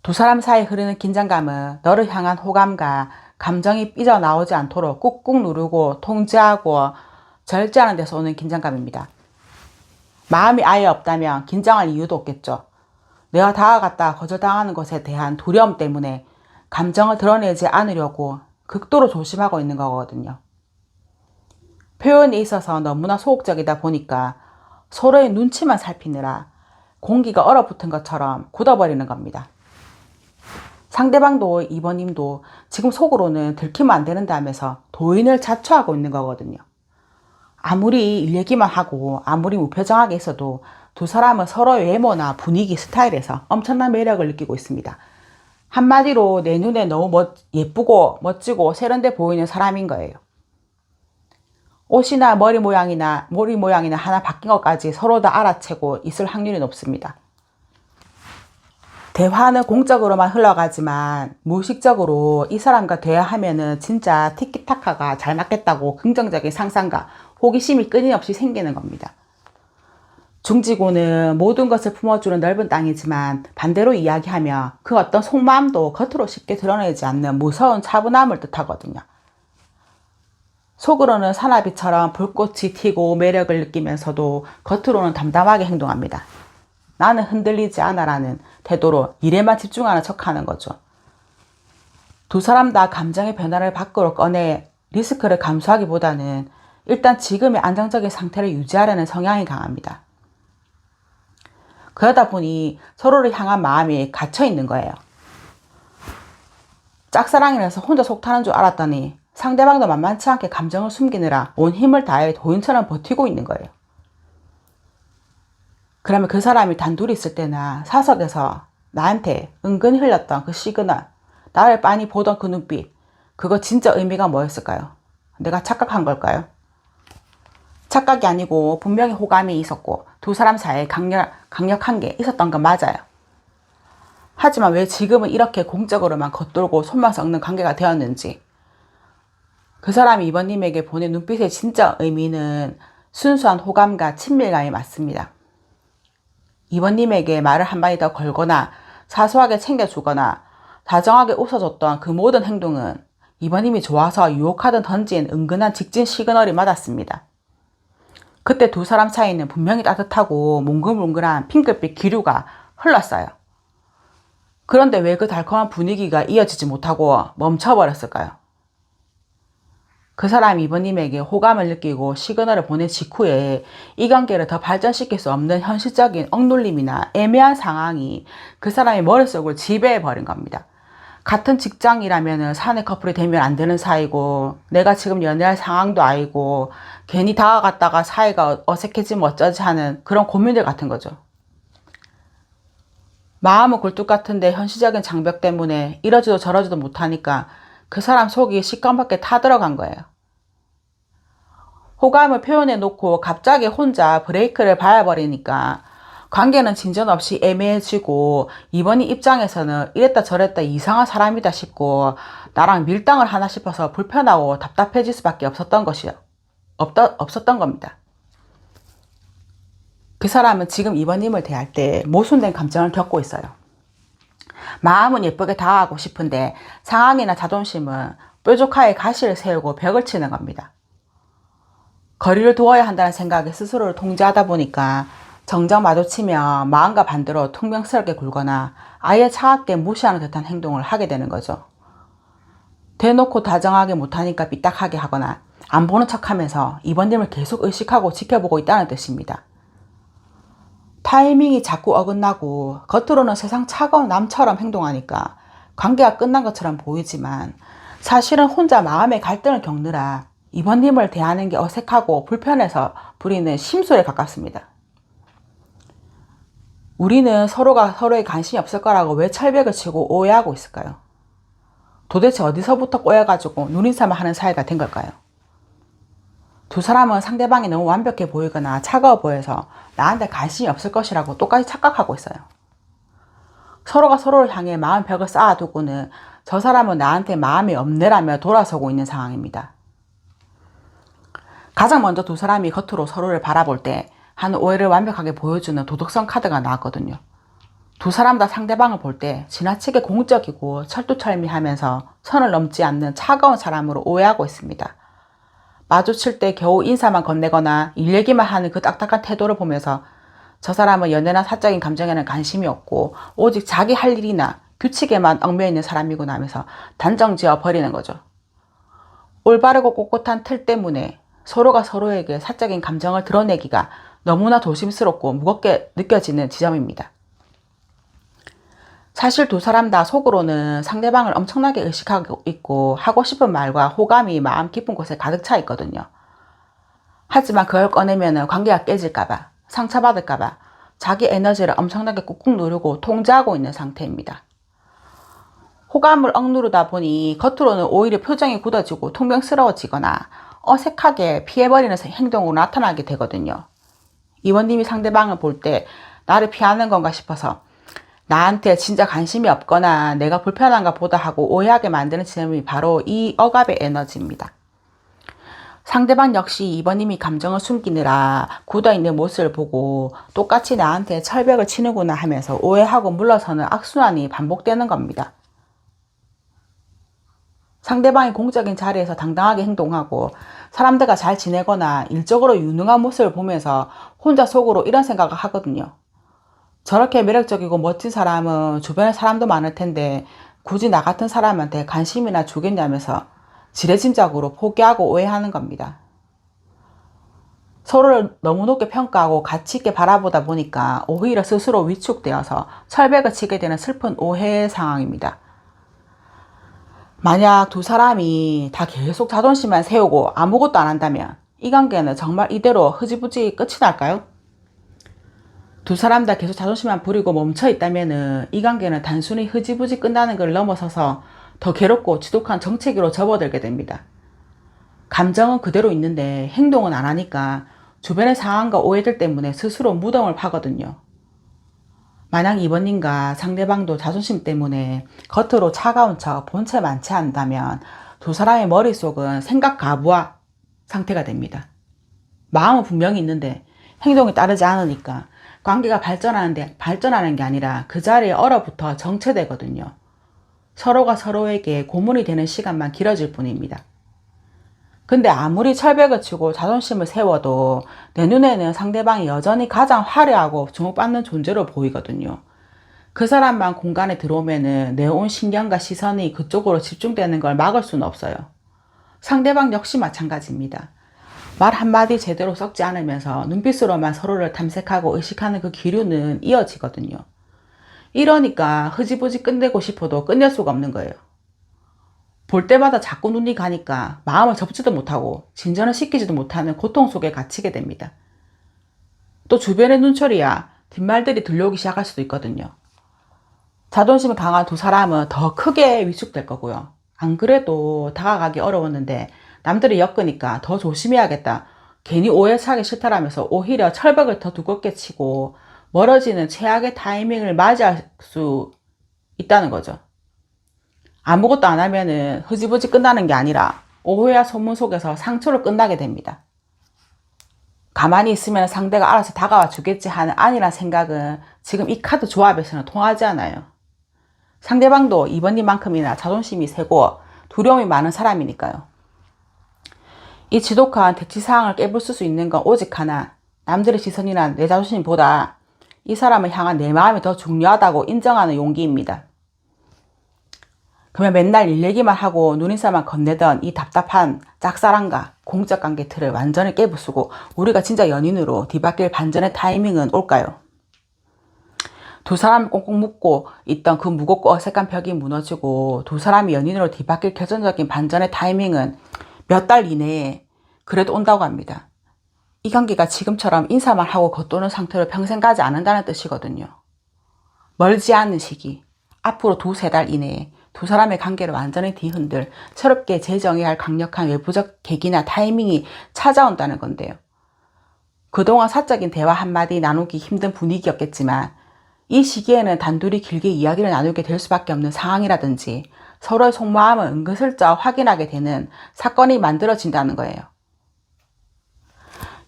두 사람 사이에 흐르는 긴장감은 너를 향한 호감과 감정이 삐져나오지 않도록 꾹꾹 누르고 통제하고 절제하는 데서 오는 긴장감입니다. 마음이 아예 없다면 긴장할 이유도 없겠죠. 내가 다가갔다 거절당하는 것에 대한 두려움 때문에 감정을 드러내지 않으려고 극도로 조심하고 있는 거거든요. 표현에 있어서 너무나 소극적이다 보니까 서로의 눈치만 살피느라 공기가 얼어붙은 것처럼 굳어버리는 겁니다. 상대방도 이번님도 지금 속으로는 들키면 안 된다 하면서 도인을 자초하고 있는 거거든요. 아무리 일 얘기만 하고 아무리 무표정하게 있어도 두 사람은 서로의 외모나 분위기, 스타일에서 엄청난 매력을 느끼고 있습니다. 한마디로 내 눈에 너무 예쁘고 멋지고 세련돼 보이는 사람인 거예요. 옷이나 머리 모양이나 하나 바뀐 것까지 서로 다 알아채고 있을 확률이 높습니다. 대화는 공적으로만 흘러가지만 무의식적으로 이 사람과 대화하면은 진짜 티키타카가 잘 맞겠다고 긍정적인 상상과 호기심이 끊임없이 생기는 겁니다. 중지고는 모든 것을 품어주는 넓은 땅이지만 반대로 이야기하며 그 어떤 속마음도 겉으로 쉽게 드러내지 않는 무서운 차분함을 뜻하거든요. 속으로는 사나비처럼 불꽃이 튀고 매력을 느끼면서도 겉으로는 담담하게 행동합니다. 나는 흔들리지 않아라는 태도로 일에만 집중하는 척하는 거죠. 두 사람 다 감정의 변화를 밖으로 꺼내 리스크를 감수하기보다는 일단 지금의 안정적인 상태를 유지하려는 성향이 강합니다. 그러다 보니 서로를 향한 마음이 갇혀 있는 거예요. 짝사랑이라서 혼자 속 타는 줄 알았더니 상대방도 만만치 않게 감정을 숨기느라 온 힘을 다해 도인처럼 버티고 있는 거예요. 그러면 그 사람이 단둘이 있을 때나 사석에서 나한테 은근히 흘렸던 그 시그널, 나를 빤히 보던 그 눈빛, 그거 진짜 의미가 뭐였을까요? 내가 착각한 걸까요? 착각이 아니고 분명히 호감이 있었고 두 사람 사이에 강력한 게 있었던 건 맞아요. 하지만 왜 지금은 이렇게 공적으로만 겉돌고 손만 썩는 관계가 되었는지, 그 사람이 이번님에게 보낸 눈빛의 진짜 의미는 순수한 호감과 친밀감이 맞습니다. 이번님에게 말을 한 마디 더 걸거나 사소하게 챙겨주거나 다정하게 웃어줬던 그 모든 행동은 이번님이 좋아서 유혹하듯 던진 은근한 직진 시그널이 맞았습니다. 그때 두 사람 사이는 분명히 따뜻하고 몽글몽글한 핑크빛 기류가 흘렀어요. 그런데 왜 그 달콤한 분위기가 이어지지 못하고 멈춰버렸을까요? 그 사람이 이번님에게 호감을 느끼고 시그널을 보낸 직후에 이 관계를 더 발전시킬 수 없는 현실적인 억눌림이나 애매한 상황이 그 사람의 머릿속을 지배해버린 겁니다. 같은 직장이라면 사내 커플이 되면 안 되는 사이고 내가 지금 연애할 상황도 아니고 괜히 다가갔다가 사이가 어색해지면 어쩌지 하는 그런 고민들 같은 거죠. 마음은 굴뚝 같은데 현실적인 장벽 때문에 이러지도 저러지도 못하니까 그 사람 속이 시꺼멓게 타들어간 거예요. 호감을 표현해 놓고 갑자기 혼자 브레이크를 밟아버리니까 관계는 진전 없이 애매해지고 이번이 입장에서는 이랬다 저랬다 이상한 사람이다 싶고 나랑 밀당을 하나 싶어서 불편하고 답답해질 수밖에 없었던 겁니다. 그 사람은 지금 이번님을 대할 때 모순된 감정을 겪고 있어요. 마음은 예쁘게 다가가고 싶은데 상황이나 자존심은 뾰족하게 가시를 세우고 벽을 치는 겁니다. 거리를 두어야 한다는 생각에 스스로를 통제하다 보니까 정적 마주치면 마음과 반대로 퉁명스럽게 굴거나 아예 차갑게 무시하는 듯한 행동을 하게 되는 거죠. 대놓고 다정하게 못하니까 삐딱하게 하거나 안 보는 척하면서 이번님을 계속 의식하고 지켜보고 있다는 뜻입니다. 타이밍이 자꾸 어긋나고 겉으로는 세상 차가운 남처럼 행동하니까 관계가 끝난 것처럼 보이지만 사실은 혼자 마음의 갈등을 겪느라 이번님을 대하는 게 어색하고 불편해서 부리는 심술에 가깝습니다. 우리는 서로가 서로에 관심이 없을 거라고 왜 철벽을 치고 오해하고 있을까요? 도대체 어디서부터 꼬여가지고 눈인사만 하는 사이가 된 걸까요? 두 사람은 상대방이 너무 완벽해 보이거나 차가워 보여서 나한테 관심이 없을 것이라고 똑같이 착각하고 있어요. 서로가 서로를 향해 마음 벽을 쌓아두고는 저 사람은 나한테 마음이 없네라며 돌아서고 있는 상황입니다. 가장 먼저 두 사람이 겉으로 서로를 바라볼 때 하는 오해를 완벽하게 보여주는 도덕성 카드가 나왔거든요. 두 사람 다 상대방을 볼 때 지나치게 공적이고 철두철미하면서 선을 넘지 않는 차가운 사람으로 오해하고 있습니다. 마주칠 때 겨우 인사만 건네거나 일 얘기만 하는 그 딱딱한 태도를 보면서 저 사람은 연애나 사적인 감정에는 관심이 없고 오직 자기 할 일이나 규칙에만 얽매이는 사람이구나 하면서 단정 지어 버리는 거죠. 올바르고 꼿꼿한 틀 때문에 서로가 서로에게 사적인 감정을 드러내기가 너무나 조심스럽고 무겁게 느껴지는 지점입니다. 사실 두 사람 다 속으로는 상대방을 엄청나게 의식하고 있고 하고 싶은 말과 호감이 마음 깊은 곳에 가득 차 있거든요. 하지만 그걸 꺼내면 관계가 깨질까봐, 상처받을까봐 자기 에너지를 엄청나게 꾹꾹 누르고 통제하고 있는 상태입니다. 호감을 억누르다 보니 겉으로는 오히려 표정이 굳어지고 퉁명스러워지거나 어색하게 피해버리는 행동으로 나타나게 되거든요. 이원님이 상대방을 볼 때 나를 피하는 건가 싶어서 나한테 진짜 관심이 없거나 내가 불편한가 보다 하고 오해하게 만드는 지점이 바로 이 억압의 에너지입니다. 상대방 역시 2번님이 감정을 숨기느라 굳어있는 모습을 보고 똑같이 나한테 철벽을 치는구나 하면서 오해하고 물러서는 악순환이 반복되는 겁니다. 상대방이 공적인 자리에서 당당하게 행동하고 사람들과 잘 지내거나 일적으로 유능한 모습을 보면서 혼자 속으로 이런 생각을 하거든요. 저렇게 매력적이고 멋진 사람은 주변에 사람도 많을 텐데 굳이 나 같은 사람한테 관심이나 주겠냐면서 지레짐작으로 포기하고 오해하는 겁니다. 서로를 너무 높게 평가하고 가치 있게 바라보다 보니까 오히려 스스로 위축되어서 철벽을 치게 되는 슬픈 오해의 상황입니다. 만약 두 사람이 다 계속 자존심만 세우고 아무것도 안 한다면 이 관계는 정말 이대로 흐지부지 끝이 날까요? 두 사람 다 계속 자존심만 부리고 멈춰 있다면 이 관계는 단순히 흐지부지 끝나는 걸 넘어서서 더 괴롭고 지독한 정체기로 접어들게 됩니다. 감정은 그대로 있는데 행동은 안 하니까 주변의 상황과 오해들 때문에 스스로 무덤을 파거든요. 만약 이번님과 상대방도 자존심 때문에 겉으로 차가운 척 본체 많지 않다면 두 사람의 머릿속은 생각 가부화 상태가 됩니다. 마음은 분명히 있는데 행동이 따르지 않으니까 관계가 발전하는 게 아니라 그 자리에 얼어붙어 정체되거든요. 서로가 서로에게 고문이 되는 시간만 길어질 뿐입니다. 근데 아무리 철벽을 치고 자존심을 세워도 내 눈에는 상대방이 여전히 가장 화려하고 주목받는 존재로 보이거든요. 그 사람만 공간에 들어오면은 내 온 신경과 시선이 그쪽으로 집중되는 걸 막을 수는 없어요. 상대방 역시 마찬가지입니다. 말 한마디 제대로 썩지 않으면서 눈빛으로만 서로를 탐색하고 의식하는 그 기류는 이어지거든요. 이러니까 흐지부지 끝내고 싶어도 끝낼 수가 없는 거예요. 볼 때마다 자꾸 눈이 가니까 마음을 접지도 못하고 진전을 시키지도 못하는 고통 속에 갇히게 됩니다. 또 주변의 눈초리야 뒷말들이 들려오기 시작할 수도 있거든요. 자존심이 강한 두 사람은 더 크게 위축될 거고요. 안 그래도 다가가기 어려웠는데 남들이 엮으니까 더 조심해야겠다. 괜히 오해 사기 싫다라면서 오히려 철벽을 더 두껍게 치고 멀어지는 최악의 타이밍을 맞이할 수 있다는 거죠. 아무것도 안 하면은 흐지부지 끝나는 게 아니라 오해와 소문 속에서 상처로 끝나게 됩니다. 가만히 있으면 상대가 알아서 다가와 주겠지 하는 안일한 생각은 지금 이 카드 조합에서는 통하지 않아요. 상대방도 이번님만큼이나 자존심이 세고 두려움이 많은 사람이니까요. 이 지독한 대치사항을 깨부술 수 있는 건 오직 하나, 남들의 시선이나 내 자존심보다 이 사람을 향한 내 마음이 더 중요하다고 인정하는 용기입니다. 그러면 맨날 일 얘기만 하고 눈인사만 건네던 이 답답한 짝사랑과 공적관계 틀을 완전히 깨부수고 우리가 진짜 연인으로 뒤바뀔 반전의 타이밍은 올까요? 두 사람을 꽁꽁 묶고 있던 그 무겁고 어색한 벽이 무너지고 두 사람이 연인으로 뒤바뀔 결정적인 반전의 타이밍은 몇 달 이내에 그래도 온다고 합니다. 이 관계가 지금처럼 인사만 하고 겉도는 상태로 평생 가지 않는다는 뜻이거든요. 멀지 않은 시기, 앞으로 두세 달 이내에 두 사람의 관계를 완전히 뒤흔들 새롭게 재정해야 할 강력한 외부적 계기나 타이밍이 찾아온다는 건데요. 그동안 사적인 대화 한마디 나누기 힘든 분위기였겠지만 이 시기에는 단둘이 길게 이야기를 나누게 될 수밖에 없는 상황이라든지 서로의 속마음을 은근슬쩍 확인하게 되는 사건이 만들어진다는 거예요.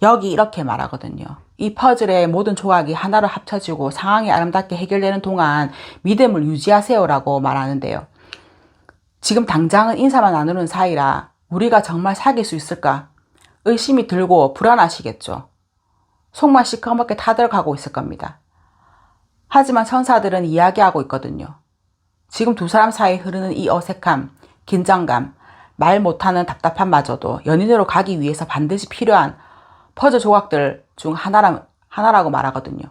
여기 이렇게 말하거든요. 이 퍼즐의 모든 조각이 하나로 합쳐지고 상황이 아름답게 해결되는 동안 믿음을 유지하세요라고 말하는데요. 지금 당장은 인사만 나누는 사이라 우리가 정말 사귈 수 있을까? 의심이 들고 불안하시겠죠. 속만 시커멓게 타들어가고 있을 겁니다. 하지만 천사들은 이야기하고 있거든요. 지금 두 사람 사이에 흐르는 이 어색함, 긴장감, 말 못하는 답답함마저도 연인으로 가기 위해서 반드시 필요한 퍼즐 조각들 중 하나라고 말하거든요.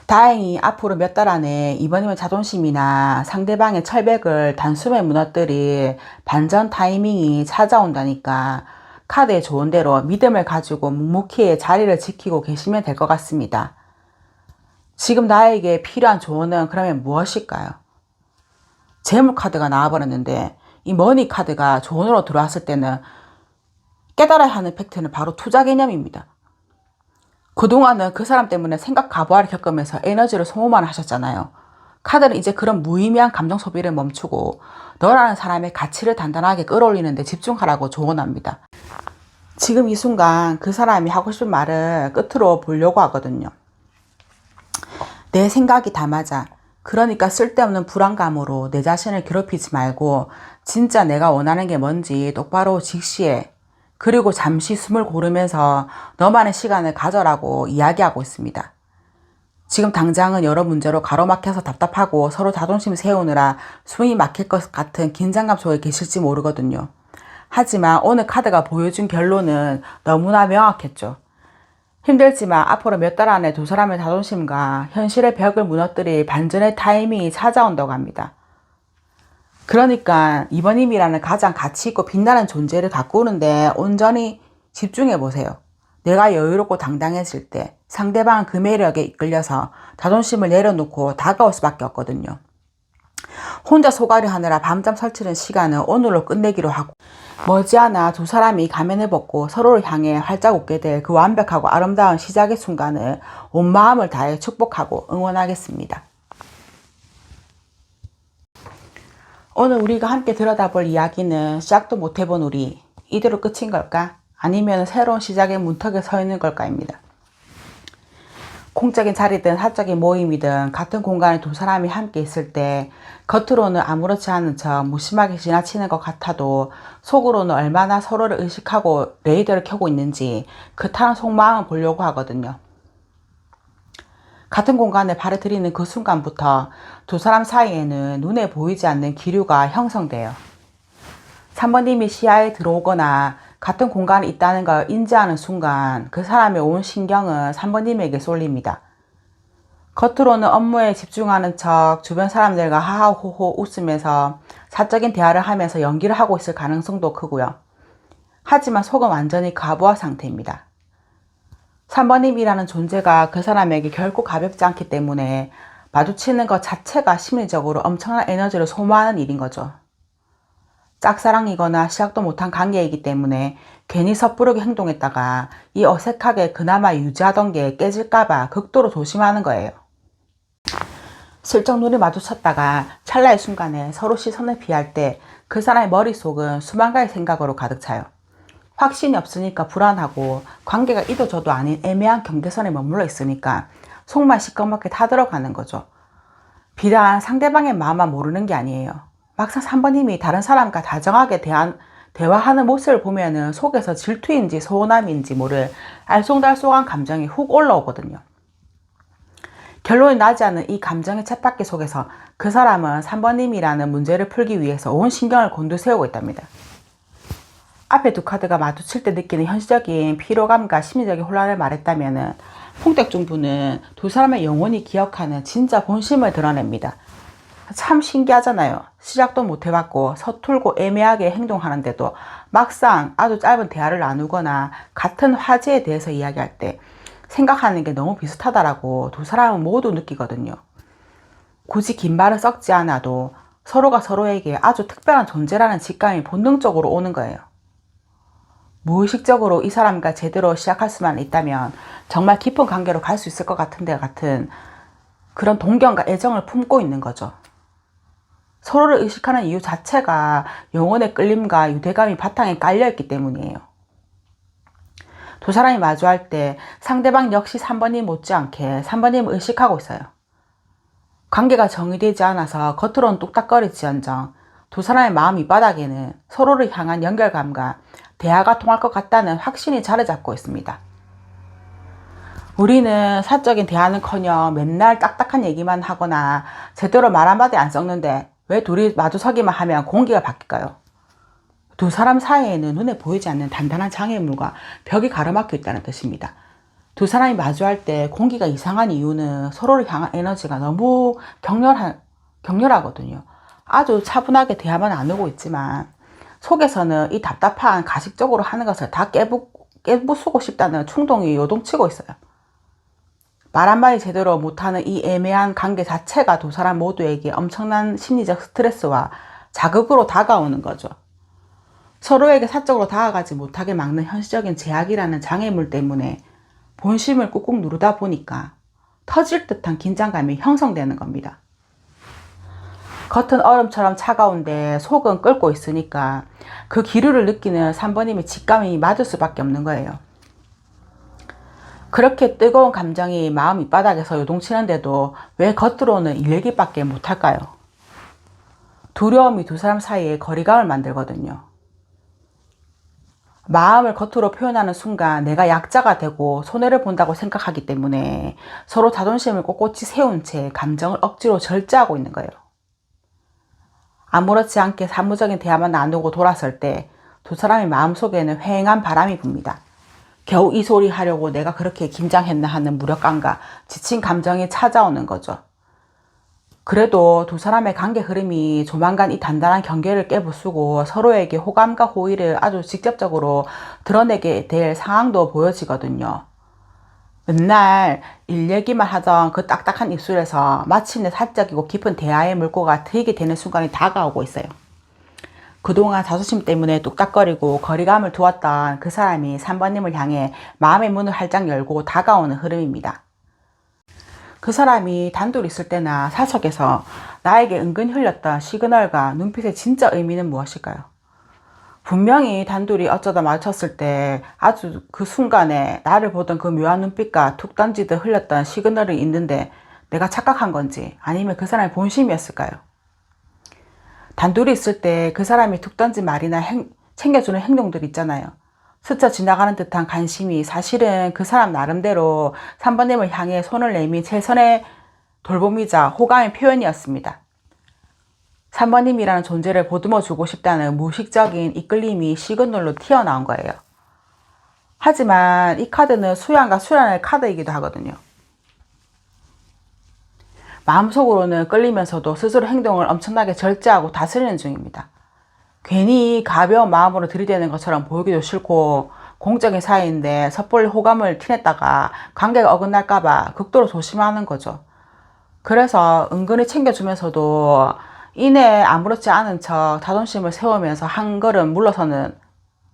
다행히 앞으로 몇 달 안에 이번이면 자존심이나 상대방의 철벽을 단숨에 무너뜨릴 반전 타이밍이 찾아온다니까 카드에 좋은 대로 믿음을 가지고 묵묵히 자리를 지키고 계시면 될 것 같습니다. 지금 나에게 필요한 조언은 그러면 무엇일까요? 재물 카드가 나와버렸는데 이 머니 카드가 조언으로 들어왔을 때는 깨달아야 하는 팩트는 바로 투자 개념입니다. 그동안은 그 사람 때문에 생각 과부하를 겪으면서 에너지를 소모만 하셨잖아요. 카드는 이제 그런 무의미한 감정 소비를 멈추고 너라는 사람의 가치를 단단하게 끌어올리는 데 집중하라고 조언합니다. 지금 이 순간 그 사람이 하고 싶은 말을 끝으로 보려고 하거든요. 내 생각이 다 맞아. 그러니까 쓸데없는 불안감으로 내 자신을 괴롭히지 말고 진짜 내가 원하는 게 뭔지 똑바로 직시해. 그리고 잠시 숨을 고르면서 너만의 시간을 가져라고 이야기하고 있습니다. 지금 당장은 여러 문제로 가로막혀서 답답하고 서로 자존심 세우느라 숨이 막힐 것 같은 긴장감 속에 계실지 모르거든요. 하지만 오늘 카드가 보여준 결론은 너무나 명확했죠. 힘들지만 앞으로 몇 달 안에 두 사람의 자존심과 현실의 벽을 무너뜨릴 반전의 타이밍이 찾아온다고 합니다. 그러니까 이번님이라는 가장 가치있고 빛나는 존재를 가꾸는데 온전히 집중해보세요. 내가 여유롭고 당당해질 때 상대방은 그 매력에 이끌려서 자존심을 내려놓고 다가올 수밖에 없거든요. 혼자 소가리 하느라 밤잠 설치는 시간은 오늘로 끝내기로 하고 머지않아 두 사람이 가면을 벗고 서로를 향해 활짝 웃게 될 그 완벽하고 아름다운 시작의 순간을 온 마음을 다해 축복하고 응원하겠습니다. 오늘 우리가 함께 들여다볼 이야기는 시작도 못 해본 우리, 이대로 끝인 걸까? 아니면 새로운 시작의 문턱에 서 있는 걸까입니다. 공적인 자리든 사적인 모임이든 같은 공간에 두 사람이 함께 있을 때 겉으로는 아무렇지 않은 척 무심하게 지나치는 것 같아도 속으로는 얼마나 서로를 의식하고 레이더를 켜고 있는지 그 타는 속마음을 보려고 하거든요. 같은 공간에 발을 들이는 그 순간부터 두 사람 사이에는 눈에 보이지 않는 기류가 형성돼요. 3번님이 시야에 들어오거나 같은 공간에 있다는 걸 인지하는 순간 그 사람의 온 신경은 3번님에게 쏠립니다. 겉으로는 업무에 집중하는 척 주변 사람들과 하하호호 웃으면서 사적인 대화를 하면서 연기를 하고 있을 가능성도 크고요. 하지만 속은 완전히 과부하 상태입니다. 3번님이라는 존재가 그 사람에게 결코 가볍지 않기 때문에 마주치는 것 자체가 심리적으로 엄청난 에너지를 소모하는 일인 거죠. 짝사랑이거나 시작도 못한 관계이기 때문에 괜히 섣부르게 행동했다가 이 어색하게 그나마 유지하던 게 깨질까봐 극도로 조심하는 거예요. 슬쩍 눈이 마주쳤다가 찰나의 순간에 서로 시선을 피할 때 그 사람의 머릿속은 수만 가지 생각으로 가득 차요. 확신이 없으니까 불안하고 관계가 이도저도 아닌 애매한 경계선에 머물러 있으니까 속만 시꺼멓게 타들어가는 거죠. 비단 상대방의 마음만 모르는 게 아니에요. 막상 3번님이 다른 사람과 다정하게 대화하는 모습을 보면은 속에서 질투인지 서운함인지 모를 알쏭달쏭한 감정이 훅 올라오거든요. 결론이 나지 않은 이 감정의 쳇바퀴 속에서 그 사람은 3번님이라는 문제를 풀기 위해서 온 신경을 곤두세우고 있답니다. 앞에 두 카드가 마주칠 때 느끼는 현실적인 피로감과 심리적인 혼란을 말했다면 풍택중부는 두 사람의 영혼이 기억하는 진짜 본심을 드러냅니다. 참 신기하잖아요. 시작도 못 해봤고 서툴고 애매하게 행동하는데도 막상 아주 짧은 대화를 나누거나 같은 화제에 대해서 이야기할 때 생각하는 게 너무 비슷하다라고 두 사람은 모두 느끼거든요. 굳이 긴 말을 썩지 않아도 서로가 서로에게 아주 특별한 존재라는 직감이 본능적으로 오는 거예요. 무의식적으로 이 사람과 제대로 시작할 수만 있다면 정말 깊은 관계로 갈 수 있을 것 같은데 같은 그런 동경과 애정을 품고 있는 거죠. 서로를 의식하는 이유 자체가 영혼의 끌림과 유대감이 바탕에 깔려있기 때문이에요. 두 사람이 마주할 때 상대방 역시 3번님 못지않게 3번님을 의식하고 있어요. 관계가 정의되지 않아서 겉으로는 뚝딱거리지언정 두 사람의 마음 밑바닥에는 서로를 향한 연결감과 대화가 통할 것 같다는 확신이 자리 잡고 있습니다. 우리는 사적인 대화는커녕 맨날 딱딱한 얘기만 하거나 제대로 말 한마디 안 섞는데 왜 둘이 마주서기만 하면 공기가 바뀔까요? 두 사람 사이에는 눈에 보이지 않는 단단한 장애물과 벽이 가로막혀 있다는 뜻입니다. 두 사람이 마주할 때 공기가 이상한 이유는 서로를 향한 에너지가 너무 격렬하거든요. 아주 차분하게 대화만 나누고 있지만 속에서는 이 답답한 가식적으로 하는 것을 다 깨부수고 싶다는 충동이 요동치고 있어요. 말 한마디 제대로 못하는 이 애매한 관계 자체가 두 사람 모두에게 엄청난 심리적 스트레스와 자극으로 다가오는 거죠. 서로에게 사적으로 다가가지 못하게 막는 현실적인 제약이라는 장애물 때문에 본심을 꾹꾹 누르다 보니까 터질 듯한 긴장감이 형성되는 겁니다. 겉은 얼음처럼 차가운데 속은 끓고 있으니까 그 기류를 느끼는 3번님의 직감이 맞을 수밖에 없는 거예요. 그렇게 뜨거운 감정이 마음 밑바닥에서 요동치는데도 왜 겉으로는 일 얘기밖에 못할까요? 두려움이 두 사람 사이에 거리감을 만들거든요. 마음을 겉으로 표현하는 순간 내가 약자가 되고 손해를 본다고 생각하기 때문에 서로 자존심을 꼿꼿이 세운 채 감정을 억지로 절제하고 있는 거예요. 아무렇지 않게 사무적인 대화만 나누고 돌아설 때 두 사람의 마음속에는 휑한 바람이 붑니다. 겨우 이 소리 하려고 내가 그렇게 긴장했나 하는 무력감과 지친 감정이 찾아오는 거죠. 그래도 두 사람의 관계 흐름이 조만간 이 단단한 경계를 깨부수고 서로에게 호감과 호의를 아주 직접적으로 드러내게 될 상황도 보여지거든요. 맨날 일 얘기만 하던 그 딱딱한 입술에서 마침내 사적이고 깊은 대화의 물꼬가 트이게 되는 순간이 다가오고 있어요. 그동안 자존심 때문에 뚝딱거리고 거리감을 두었던 그 사람이 3번님을 향해 마음의 문을 활짝 열고 다가오는 흐름입니다. 그 사람이 단둘이 있을 때나 사석에서 나에게 은근히 흘렸던 시그널과 눈빛의 진짜 의미는 무엇일까요? 분명히 단둘이 어쩌다 마주쳤을 때 아주 그 순간에 나를 보던 그 묘한 눈빛과 툭 던지듯 흘렸던 시그널이 있는데 내가 착각한 건지 아니면 그 사람의 본심이었을까요? 단둘이 있을 때 그 사람이 툭 던진 말이나 챙겨주는 행동들 있잖아요. 스쳐 지나가는 듯한 관심이 사실은 그 사람 나름대로 3번님을 향해 손을 내민 최선의 돌봄이자 호감의 표현이었습니다. 3번님이라는 존재를 보듬어주고 싶다는 무의식적인 이끌림이 시그널로 튀어나온 거예요. 하지만 이 카드는 수양과 수련의 카드이기도 하거든요. 마음속으로는 끌리면서도 스스로 행동을 엄청나게 절제하고 다스리는 중입니다. 괜히 가벼운 마음으로 들이대는 것처럼 보이기도 싫고 공적인 사이인데 섣불리 호감을 티냈다가 관계가 어긋날까봐 극도로 조심하는 거죠. 그래서 은근히 챙겨주면서도 이내 아무렇지 않은 척 자존심을 세우면서 한 걸음 물러서는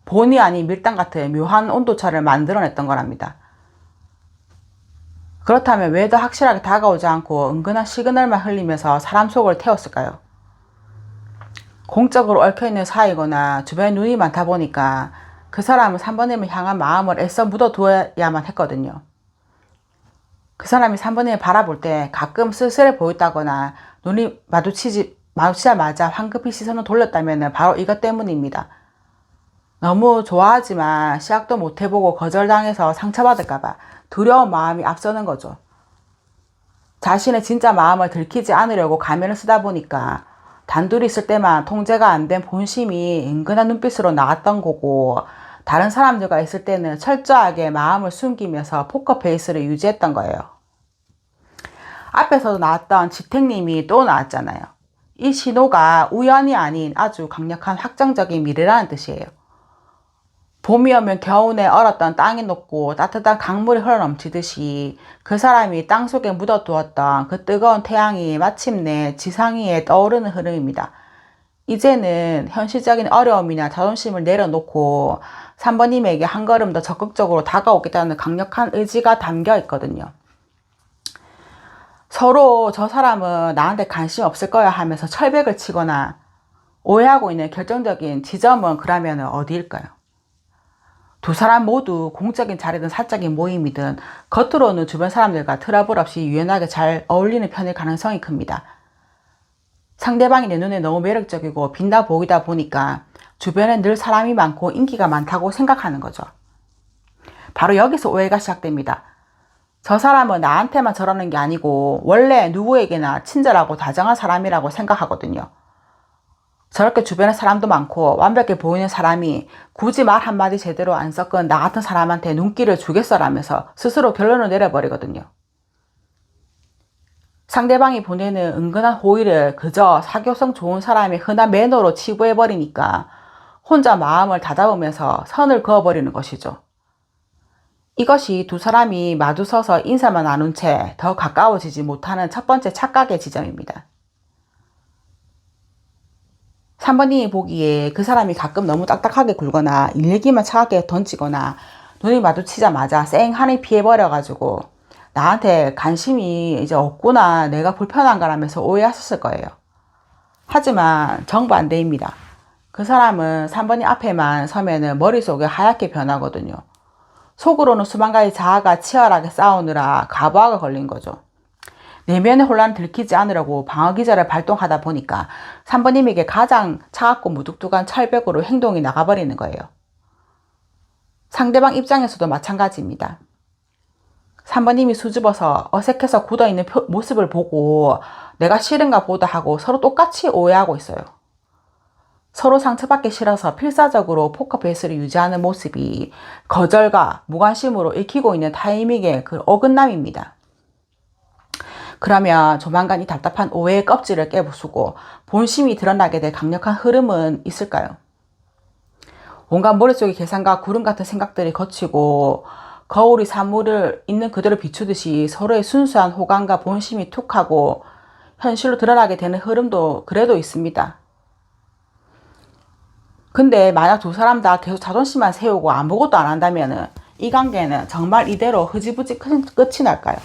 본의 아닌 밀당 같은 묘한 온도차를 만들어냈던 거랍니다. 그렇다면 왜 더 확실하게 다가오지 않고 은근한 시그널만 흘리면서 사람 속을 태웠을까요? 공적으로 얽혀있는 사이거나 주변에 눈이 많다 보니까 그 사람은 3번님을 향한 마음을 애써 묻어두어야만 했거든요. 그 사람이 3번님을 바라볼 때 가끔 쓸쓸해 보였다거나 눈이 마주치자마자 황급히 시선을 돌렸다면 바로 이것 때문입니다. 너무 좋아하지만 시작도 못 해보고 거절당해서 상처받을까봐 두려운 마음이 앞서는 거죠. 자신의 진짜 마음을 들키지 않으려고 가면을 쓰다 보니까 단둘이 있을 때만 통제가 안 된 본심이 은근한 눈빛으로 나왔던 거고 다른 사람들과 있을 때는 철저하게 마음을 숨기면서 포커 페이스를 유지했던 거예요. 앞에서도 나왔던 지택님이 또 나왔잖아요. 이 신호가 우연이 아닌 아주 강력한 확정적인 미래라는 뜻이에요. 봄이 오면 겨우내 얼었던 땅이 녹고 따뜻한 강물이 흘러넘치듯이 그 사람이 땅속에 묻어두었던 그 뜨거운 태양이 마침내 지상 위에 떠오르는 흐름입니다. 이제는 현실적인 어려움이나 자존심을 내려놓고 3번님에게 한 걸음 더 적극적으로 다가오겠다는 강력한 의지가 담겨 있거든요. 서로 저 사람은 나한테 관심 없을 거야 하면서 철벽을 치거나 오해하고 있는 결정적인 지점은 그러면 어디일까요? 두 사람 모두 공적인 자리든 사적인 모임이든 겉으로는 주변 사람들과 트러블 없이 유연하게 잘 어울리는 편일 가능성이 큽니다. 상대방이 내 눈에 너무 매력적이고 빛나 보이다 보니까 주변에 늘 사람이 많고 인기가 많다고 생각하는 거죠. 바로 여기서 오해가 시작됩니다. 저 사람은 나한테만 저러는 게 아니고 원래 누구에게나 친절하고 다정한 사람이라고 생각하거든요. 저렇게 주변에 사람도 많고 완벽해 보이는 사람이 굳이 말 한마디 제대로 안 섞은 나 같은 사람한테 눈길을 주겠어라면서 스스로 결론을 내려버리거든요. 상대방이 보내는 은근한 호의를 그저 사교성 좋은 사람의 흔한 매너로 치부해버리니까 혼자 마음을 다잡으면서 선을 그어버리는 것이죠. 이것이 두 사람이 마주서서 인사만 나눈 채 더 가까워지지 못하는 첫 번째 착각의 지점입니다. 3번님이 보기에 그 사람이 가끔 너무 딱딱하게 굴거나 일 얘기만 차갑게 던지거나 눈이 마주치자마자 쌩하니 피해버려가지고 나한테 관심이 이제 없구나, 내가 불편한 거라면서 오해하셨을 거예요. 하지만 정반대입니다. 그 사람은 3번님 앞에만 서면은 머릿속이 하얗게 변하거든요. 속으로는 수만 가지 자아가 치열하게 싸우느라 과부하가 걸린 거죠. 내면의 혼란을 들키지 않으려고 방어기제를 발동하다 보니까 3번님에게 가장 차갑고 무뚝뚝한 철벽으로 행동이 나가버리는 거예요. 상대방 입장에서도 마찬가지입니다. 3번님이 수줍어서 어색해서 굳어있는 모습을 보고 내가 싫은가 보다 하고 서로 똑같이 오해하고 있어요. 서로 상처받기 싫어서 필사적으로 포커페이스를 유지하는 모습이 거절과 무관심으로 읽히고 있는 타이밍의 그 어긋남입니다. 그러면 조만간 이 답답한 오해의 껍질을 깨부수고 본심이 드러나게 될 강력한 흐름은 있을까요? 온갖 머릿속의 계산과 구름 같은 생각들이 거치고 거울이 사물을 있는 그대로 비추듯이 서로의 순수한 호감과 본심이 툭하고 현실로 드러나게 되는 흐름도 그래도 있습니다. 근데 만약 두 사람 다 계속 자존심만 세우고 아무것도 안 한다면 이 관계는 정말 이대로 흐지부지 끝이 날까요?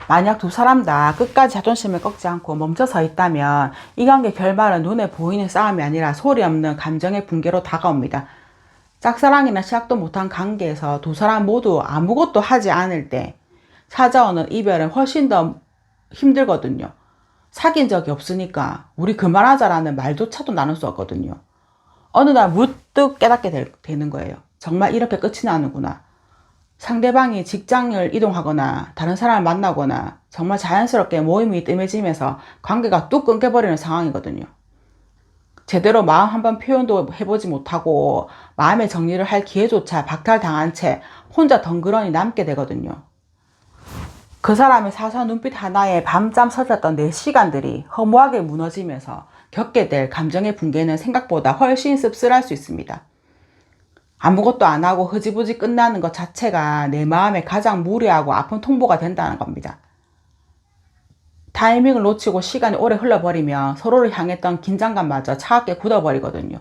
만약 두 사람 다 끝까지 자존심을 꺾지 않고 멈춰 서 있다면 이 관계 결말은 눈에 보이는 싸움이 아니라 소리 없는 감정의 붕괴로 다가옵니다. 짝사랑이나 시작도 못한 관계에서 두 사람 모두 아무것도 하지 않을 때 찾아오는 이별은 훨씬 더 힘들거든요. 사귄 적이 없으니까 우리 그만하자라는 말조차도 나눌 수 없거든요. 어느 날 문득 깨닫게 되는 거예요. 정말 이렇게 끝이 나는구나. 상대방이 직장을 이동하거나 다른 사람을 만나거나 정말 자연스럽게 모임이 뜸해지면서 관계가 뚝 끊겨버리는 상황이거든요. 제대로 마음 한번 표현도 해보지 못하고 마음의 정리를 할 기회조차 박탈당한 채 혼자 덩그러니 남게 되거든요. 그 사람의 사소한 눈빛 하나에 밤잠 설쳤던 내 시간들이 허무하게 무너지면서 겪게 될 감정의 붕괴는 생각보다 훨씬 씁쓸할 수 있습니다. 아무것도 안 하고 흐지부지 끝나는 것 자체가 내 마음에 가장 무례하고 아픈 통보가 된다는 겁니다. 타이밍을 놓치고 시간이 오래 흘러버리면 서로를 향했던 긴장감마저 차갑게 굳어버리거든요.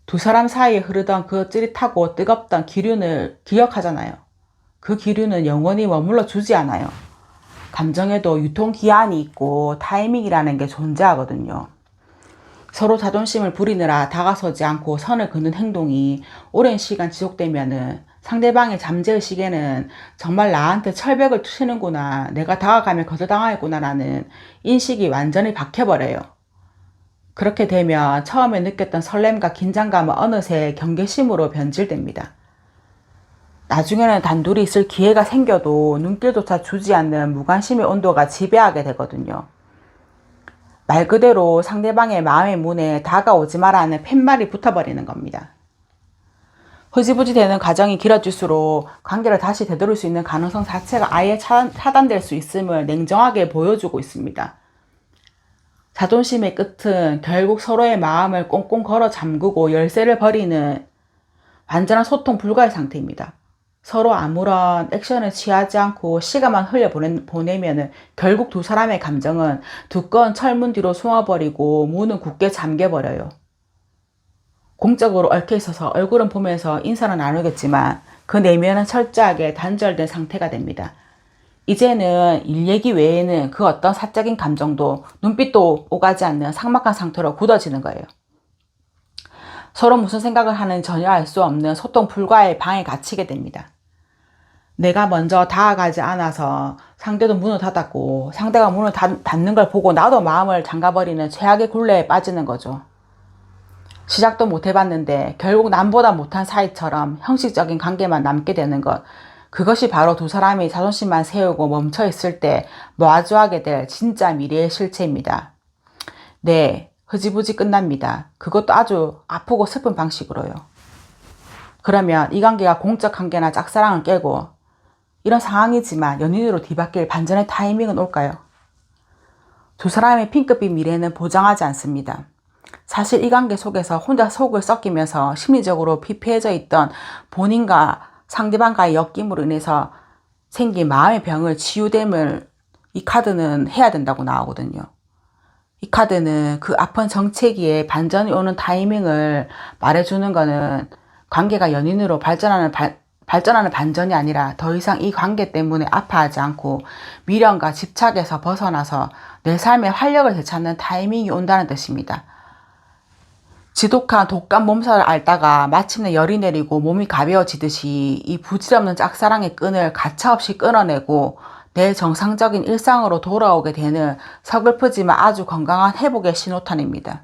두 사람 사이에 흐르던 그 찌릿하고 뜨겁던 기륜을 기억하잖아요. 그 기륜은 영원히 머물러 주지 않아요. 감정에도 유통기한이 있고 타이밍이라는 게 존재하거든요. 서로 자존심을 부리느라 다가서지 않고 선을 그는 행동이 오랜 시간 지속되면은 상대방의 잠재의식에는 정말 나한테 철벽을 치는구나, 내가 다가가면 거절당하겠구나 라는 인식이 완전히 박혀버려요. 그렇게 되면 처음에 느꼈던 설렘과 긴장감은 어느새 경계심으로 변질됩니다. 나중에는 단둘이 있을 기회가 생겨도 눈길조차 주지 않는 무관심의 온도가 지배하게 되거든요. 말 그대로 상대방의 마음의 문에 다가오지 마라는 팻말이 붙어버리는 겁니다. 흐지부지 되는 과정이 길어질수록 관계를 다시 되돌릴 수 있는 가능성 자체가 아예 차단될 수 있음을 냉정하게 보여주고 있습니다. 자존심의 끝은 결국 서로의 마음을 꽁꽁 걸어 잠그고 열쇠를 버리는 완전한 소통 불가의 상태입니다. 서로 아무런 액션을 취하지 않고 시간만 흘려보내면 결국 두 사람의 감정은 두꺼운 철문 뒤로 숨어버리고 문은 굳게 잠겨버려요. 공적으로 얽혀있어서 얼굴은 보면서 인사는 나누겠지만 그 내면은 철저하게 단절된 상태가 됩니다. 이제는 일 얘기 외에는 그 어떤 사적인 감정도 눈빛도 오가지 않는 삭막한 상태로 굳어지는 거예요. 서로 무슨 생각을 하는지 전혀 알 수 없는 소통 불가의 방에 갇히게 됩니다. 내가 먼저 다가가지 않아서 상대도 문을 닫았고 상대가 문을 닫는 걸 보고 나도 마음을 잠가버리는 최악의 굴레에 빠지는 거죠. 시작도 못 해봤는데 결국 남보다 못한 사이처럼 형식적인 관계만 남게 되는 것, 그것이 바로 두 사람이 자존심만 세우고 멈춰있을 때 마주하게 될 진짜 미래의 실체입니다. 네, 흐지부지 끝납니다. 그것도 아주 아프고 슬픈 방식으로요. 그러면 이 관계가 공적 관계나 짝사랑을 깨고 이런 상황이지만 연인으로 뒤바뀔 반전의 타이밍은 올까요? 두 사람의 핑크빛 미래는 보장하지 않습니다. 사실 이 관계 속에서 혼자 속을 썩이면서 심리적으로 피폐해져 있던 본인과 상대방과의 엮임으로 인해서 생긴 마음의 병을 치유됨을 이 카드는 해야 된다고 나오거든요. 이 카드는 그 아픈 정체기에 반전이 오는 타이밍을 말해주는 거는 관계가 연인으로 발전하는 반전이 아니라 더 이상 이 관계 때문에 아파하지 않고 미련과 집착에서 벗어나서 내 삶의 활력을 되찾는 타이밍이 온다는 뜻입니다. 지독한 독감 몸살을 앓다가 마침내 열이 내리고 몸이 가벼워지듯이 이 부질없는 짝사랑의 끈을 가차없이 끊어내고 내 정상적인 일상으로 돌아오게 되는 서글프지만 아주 건강한 회복의 신호탄입니다.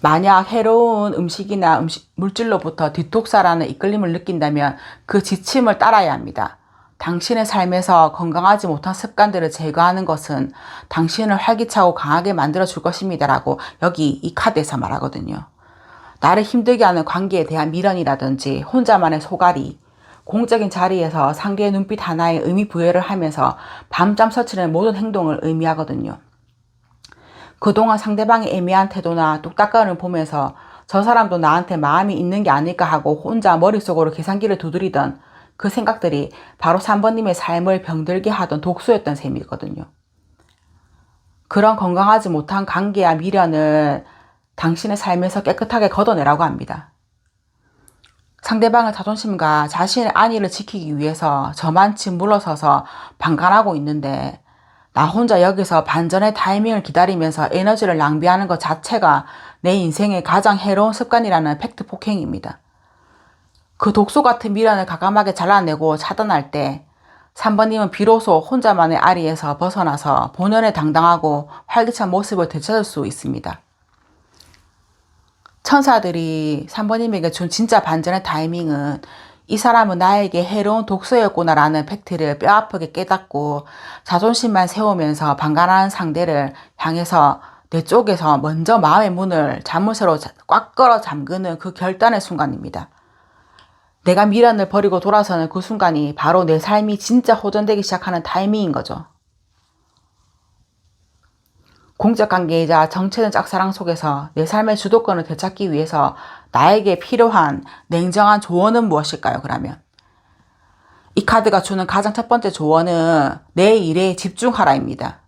만약 해로운 음식이나 물질로부터 디톡스라는 이끌림을 느낀다면 그 지침을 따라야 합니다. 당신의 삶에서 건강하지 못한 습관들을 제거하는 것은 당신을 활기차고 강하게 만들어줄 것입니다 라고 여기 이 카드에서 말하거든요. 나를 힘들게 하는 관계에 대한 미련이라든지 혼자만의 소갈이, 공적인 자리에서 상대의 눈빛 하나에 의미 부여를 하면서 밤잠 설치는 모든 행동을 의미하거든요. 그동안 상대방의 애매한 태도나 뚝딱거림을 보면서 저 사람도 나한테 마음이 있는 게 아닐까 하고 혼자 머릿속으로 계산기를 두드리던 그 생각들이 바로 3번님의 삶을 병들게 하던 독소였던 셈이거든요. 그런 건강하지 못한 관계와 미련을 당신의 삶에서 깨끗하게 걷어내라고 합니다. 상대방의 자존심과 자신의 안위를 지키기 위해서 저만치 물러서서 방관하고 있는데 나 혼자 여기서 반전의 타이밍을 기다리면서 에너지를 낭비하는 것 자체가 내 인생의 가장 해로운 습관이라는 팩트 폭행입니다. 그 독소 같은 미련을 과감하게 잘라내고 차단할 때 3번님은 비로소 혼자만의 아리에서 벗어나서 본연의 당당하고 활기찬 모습을 되찾을 수 있습니다. 천사들이 3번님에게 준 진짜 반전의 타이밍은 이 사람은 나에게 해로운 독소였구나라는 팩트를 뼈아프게 깨닫고 자존심만 세우면서 방관하는 상대를 향해서 내 쪽에서 먼저 마음의 문을 자물쇠로 꽉 걸어 잠그는 그 결단의 순간입니다. 내가 미련을 버리고 돌아서는 그 순간이 바로 내 삶이 진짜 호전되기 시작하는 타이밍인 거죠. 공적관계이자 정체된 짝사랑 속에서 내 삶의 주도권을 되찾기 위해서 나에게 필요한 냉정한 조언은 무엇일까요? 그러면 이 카드가 주는 가장 첫 번째 조언은 내 일에 집중하라입니다.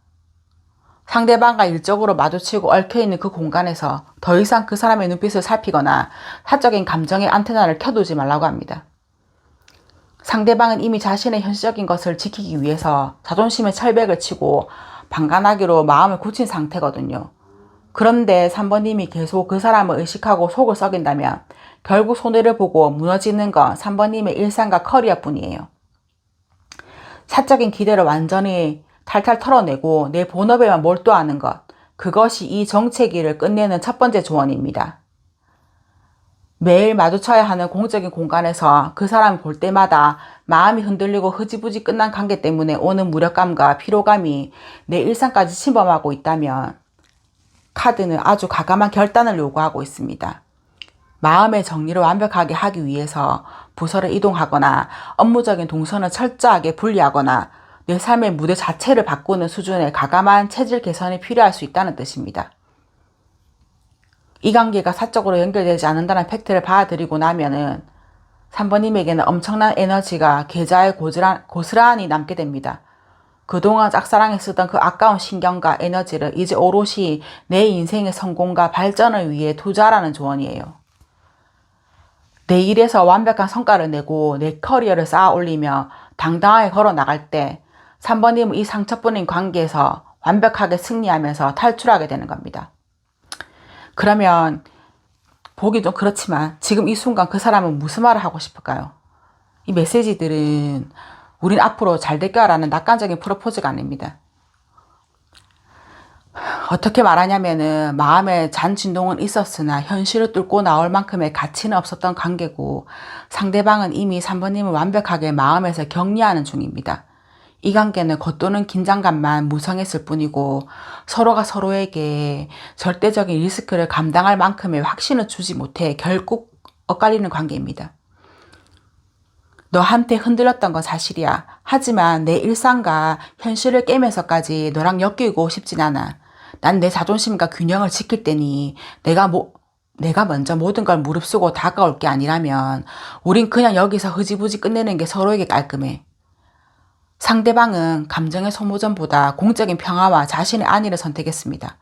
상대방과 일적으로 마주치고 얽혀있는 그 공간에서 더 이상 그 사람의 눈빛을 살피거나 사적인 감정의 안테나를 켜두지 말라고 합니다. 상대방은 이미 자신의 현실적인 것을 지키기 위해서 자존심의 철벽을 치고 방관하기로 마음을 굳힌 상태거든요. 그런데 3번님이 계속 그 사람을 의식하고 속을 썩인다면 결국 손해를 보고 무너지는 건 3번님의 일상과 커리어뿐이에요. 사적인 기대를 완전히 탈탈 털어내고 내 본업에만 몰두하는 것, 그것이 이 정체기를 끝내는 첫 번째 조언입니다. 매일 마주쳐야 하는 공적인 공간에서 그 사람을 볼 때마다 마음이 흔들리고 흐지부지 끝난 관계 때문에 오는 무력감과 피로감이 내 일상까지 침범하고 있다면 카드는 아주 과감한 결단을 요구하고 있습니다. 마음의 정리를 완벽하게 하기 위해서 부서를 이동하거나 업무적인 동선을 철저하게 분리하거나 내 삶의 무대 자체를 바꾸는 수준의 과감한 체질 개선이 필요할 수 있다는 뜻입니다. 이 관계가 사적으로 연결되지 않는다는 팩트를 받아들이고 나면은 3번님에게는 엄청난 에너지가 계좌에 고스란히 남게 됩니다. 그동안 짝사랑에 쓰던 그 아까운 신경과 에너지를 이제 오롯이 내 인생의 성공과 발전을 위해 투자하라는 조언이에요. 내 일에서 완벽한 성과를 내고 내 커리어를 쌓아 올리며 당당하게 걸어 나갈 때 3번님은 이 상처뿐인 관계에서 완벽하게 승리하면서 탈출하게 되는 겁니다. 그러면 보기 좀 그렇지만 지금 이 순간 그 사람은 무슨 말을 하고 싶을까요? 이 메시지들은 우린 앞으로 잘 될 거라는 낙관적인 프로포즈가 아닙니다. 어떻게 말하냐면은 마음에 잔 진동은 있었으나 현실을 뚫고 나올 만큼의 가치는 없었던 관계고 상대방은 이미 3번님을 완벽하게 마음에서 격리하는 중입니다. 이 관계는 겉도는 긴장감만 무성했을 뿐이고 서로가 서로에게 절대적인 리스크를 감당할 만큼의 확신을 주지 못해 결국 엇갈리는 관계입니다. 너한테 흔들렸던 건 사실이야. 하지만 내 일상과 현실을 깨면서까지 너랑 엮이고 싶진 않아. 난 내 자존심과 균형을 지킬 테니 내가 먼저 모든 걸 무릅쓰고 다가올 게 아니라면 우린 그냥 여기서 흐지부지 끝내는 게 서로에게 깔끔해. 상대방은 감정의 소모전보다 공적인 평화와 자신의 안위를 선택했습니다.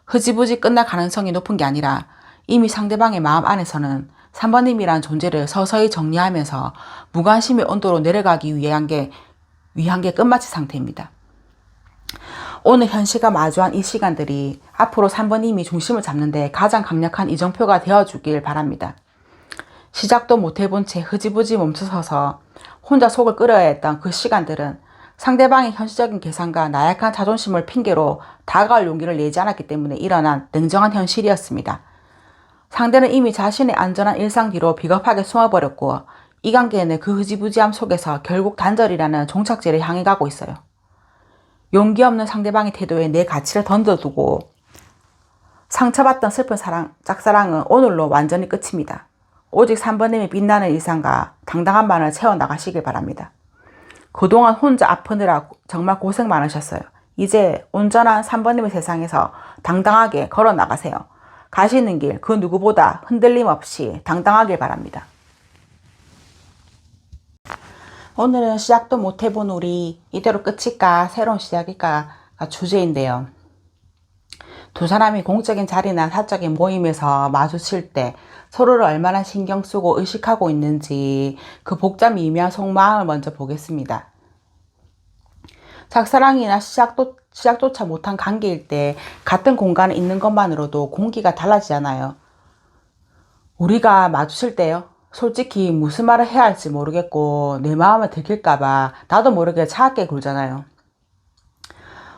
흐지부지 끝날 가능성이 높은 게 아니라 이미 상대방의 마음 안에서는 3번님이란 존재를 서서히 정리하면서 무관심의 온도로 내려가기 위한 게 끝마친 상태입니다. 오늘 현실과 마주한 이 시간들이 앞으로 3번님이 중심을 잡는 데 가장 강력한 이정표가 되어주길 바랍니다. 시작도 못해본 채 흐지부지 멈춰서서 혼자 속을 끓여야 했던 그 시간들은 상대방의 현실적인 계산과 나약한 자존심을 핑계로 다가올 용기를 내지 않았기 때문에 일어난 냉정한 현실이었습니다. 상대는 이미 자신의 안전한 일상 뒤로 비겁하게 숨어버렸고 이 관계는 그 흐지부지함 속에서 결국 단절이라는 종착지를 향해 가고 있어요. 용기 없는 상대방의 태도에 내 가치를 던져두고 상처받던 슬픈 짝사랑은 오늘로 완전히 끝입니다. 오직 3번님의 빛나는 일상과 당당한 마음을 채워나가시길 바랍니다. 그동안 혼자 아프느라 정말 고생 많으셨어요. 이제 온전한 3번님의 세상에서 당당하게 걸어나가세요. 가시는 길 그 누구보다 흔들림 없이 당당하길 바랍니다. 오늘은 시작도 못 해본 우리 이대로 끝일까 새로운 시작일까가 주제인데요. 두 사람이 공적인 자리나 사적인 모임에서 마주칠 때 서로를 얼마나 신경 쓰고 의식하고 있는지 그 복잡 미묘한 속마음을 먼저 보겠습니다. 짝사랑이나 시작조차 못한 관계일 때 같은 공간에 있는 것만으로도 공기가 달라지잖아요. 우리가 마주칠 때요. 솔직히 무슨 말을 해야 할지 모르겠고 내 마음을 들킬까봐 나도 모르게 차갑게 굴잖아요.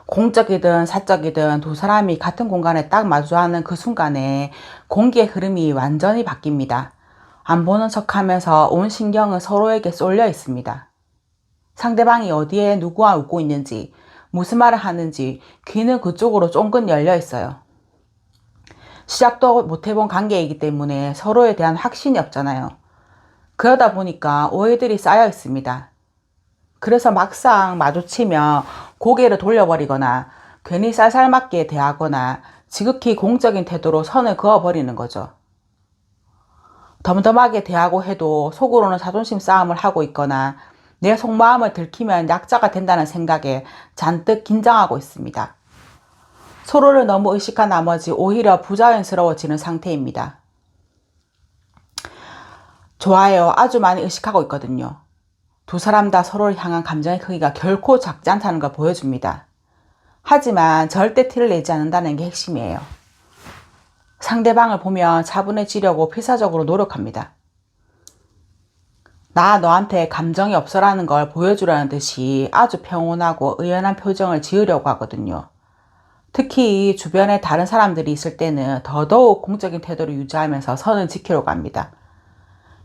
공적이든 사적이든 두 사람이 같은 공간에 딱 마주하는 그 순간에 공기의 흐름이 완전히 바뀝니다. 안 보는 척하면서 온 신경은 서로에게 쏠려 있습니다. 상대방이 어디에 누구와 웃고 있는지, 무슨 말을 하는지 귀는 그쪽으로 쫑긋 열려 있어요. 시작도 못 해본 관계이기 때문에 서로에 대한 확신이 없잖아요. 그러다 보니까 오해들이 쌓여 있습니다. 그래서 막상 마주치며 고개를 돌려버리거나 괜히 쌀쌀맞게 대하거나 지극히 공적인 태도로 선을 그어버리는 거죠. 덤덤하게 대하고 해도 속으로는 자존심 싸움을 하고 있거나 내 속마음을 들키면 약자가 된다는 생각에 잔뜩 긴장하고 있습니다. 서로를 너무 의식한 나머지 오히려 부자연스러워지는 상태입니다. 좋아요. 아주 많이 의식하고 있거든요. 두 사람 다 서로를 향한 감정의 크기가 결코 작지 않다는 걸 보여줍니다. 하지만 절대 티를 내지 않는다는 게 핵심이에요. 상대방을 보면 차분해지려고 필사적으로 노력합니다. 나 너한테 감정이 없어라는 걸 보여주라는 듯이 아주 평온하고 의연한 표정을 지으려고 하거든요. 특히 주변에 다른 사람들이 있을 때는 더더욱 공적인 태도를 유지하면서 선을 지키려고 합니다.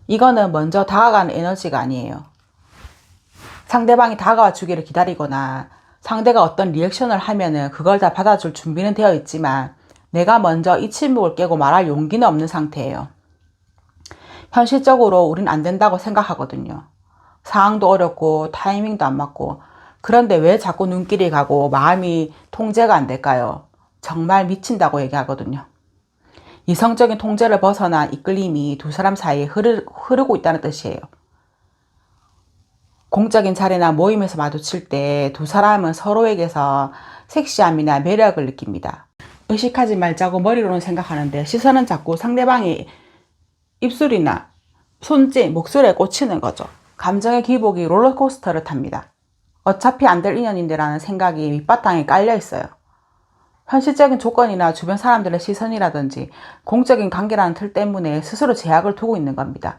이거는 먼저 다가가는 에너지가 아니에요. 상대방이 다가와 주기를 기다리거나 상대가 어떤 리액션을 하면은 그걸 다 받아줄 준비는 되어 있지만 내가 먼저 이 침묵을 깨고 말할 용기는 없는 상태예요. 현실적으로 우린 안 된다고 생각하거든요. 상황도 어렵고 타이밍도 안 맞고 그런데 왜 자꾸 눈길이 가고 마음이 통제가 안 될까요? 정말 미친다고 얘기하거든요. 이성적인 통제를 벗어난 이끌림이 두 사람 사이에 흐르고 있다는 뜻이에요. 공적인 자리나 모임에서 마주칠 때 두 사람은 서로에게서 섹시함이나 매력을 느낍니다. 의식하지 말자고 머리로는 생각하는데 시선은 자꾸 상대방의 입술이나 손짓, 목소리에 꽂히는 거죠. 감정의 기복이 롤러코스터를 탑니다. 어차피 안 될 인연인데라는 생각이 밑바탕에 깔려 있어요. 현실적인 조건이나 주변 사람들의 시선이라든지 공적인 관계라는 틀 때문에 스스로 제약을 두고 있는 겁니다.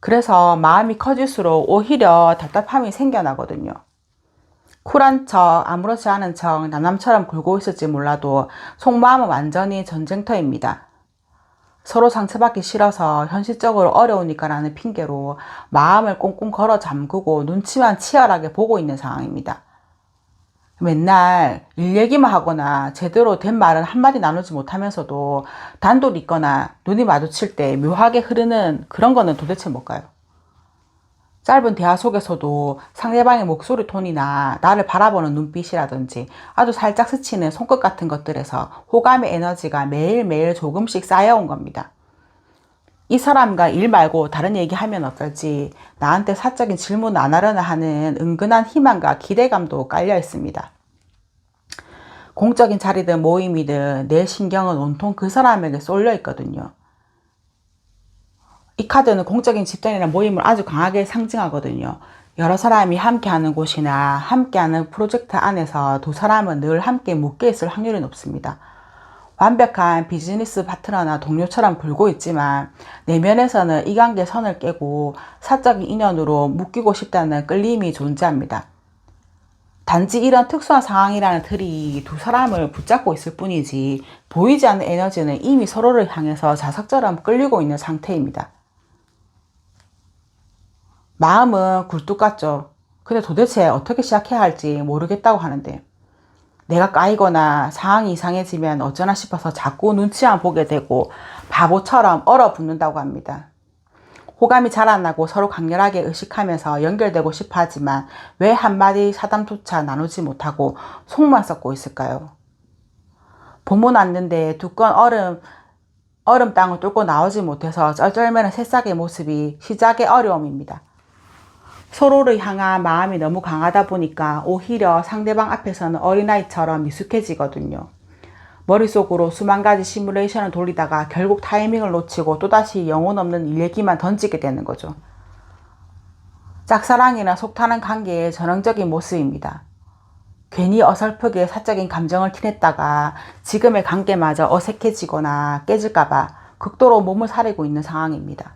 그래서 마음이 커질수록 오히려 답답함이 생겨나거든요. 쿨한 척, 아무렇지 않은 척, 남남처럼 굴고 있을지 몰라도 속마음은 완전히 전쟁터입니다. 서로 상처받기 싫어서 현실적으로 어려우니까라는 핑계로 마음을 꽁꽁 걸어 잠그고 눈치만 치열하게 보고 있는 상황입니다. 맨날 일 얘기만 하거나 제대로 된 말은 한마디 나누지 못하면서도 단둘이 있거나 눈이 마주칠 때 묘하게 흐르는 그런 거는 도대체 뭘까요? 짧은 대화 속에서도 상대방의 목소리 톤이나 나를 바라보는 눈빛이라든지 아주 살짝 스치는 손끝 같은 것들에서 호감의 에너지가 매일매일 조금씩 쌓여온 겁니다. 이 사람과 일 말고 다른 얘기하면 어떨지 나한테 사적인 질문 안 하려나 하는 은근한 희망과 기대감도 깔려 있습니다. 공적인 자리든 모임이든 내 신경은 온통 그 사람에게 쏠려 있거든요. 이 카드는 공적인 집단이나 모임을 아주 강하게 상징하거든요. 여러 사람이 함께하는 곳이나 함께하는 프로젝트 안에서 두 사람은 늘 함께 묶여 있을 확률이 높습니다. 완벽한 비즈니스 파트너나 동료처럼 굴고 있지만 내면에서는 이 관계 선을 깨고 사적인 인연으로 묶이고 싶다는 끌림이 존재합니다. 단지 이런 특수한 상황이라는 틀이 두 사람을 붙잡고 있을 뿐이지 보이지 않는 에너지는 이미 서로를 향해서 자석처럼 끌리고 있는 상태입니다. 마음은 굴뚝 같죠. 근데 도대체 어떻게 시작해야 할지 모르겠다고 하는데 내가 까이거나 상황이 이상해지면 어쩌나 싶어서 자꾸 눈치만 보게 되고 바보처럼 얼어붙는다고 합니다. 호감이 잘 안 나고 서로 강렬하게 의식하면서 연결되고 싶어 하지만 왜 한마디 사담조차 나누지 못하고 속만 썩고 있을까요? 봄은 왔는데 두꺼운 얼음 땅을 뚫고 나오지 못해서 쩔쩔매는 새싹의 모습이 시작의 어려움입니다. 서로를 향한 마음이 너무 강하다 보니까 오히려 상대방 앞에서는 어린아이처럼 미숙해지거든요. 머릿속으로 수만 가지 시뮬레이션을 돌리다가 결국 타이밍을 놓치고 또다시 영혼 없는 일 얘기만 던지게 되는 거죠. 짝사랑이나 속타는 관계의 전형적인 모습입니다. 괜히 어설프게 사적인 감정을 티냈다가 지금의 관계마저 어색해지거나 깨질까봐 극도로 몸을 사리고 있는 상황입니다.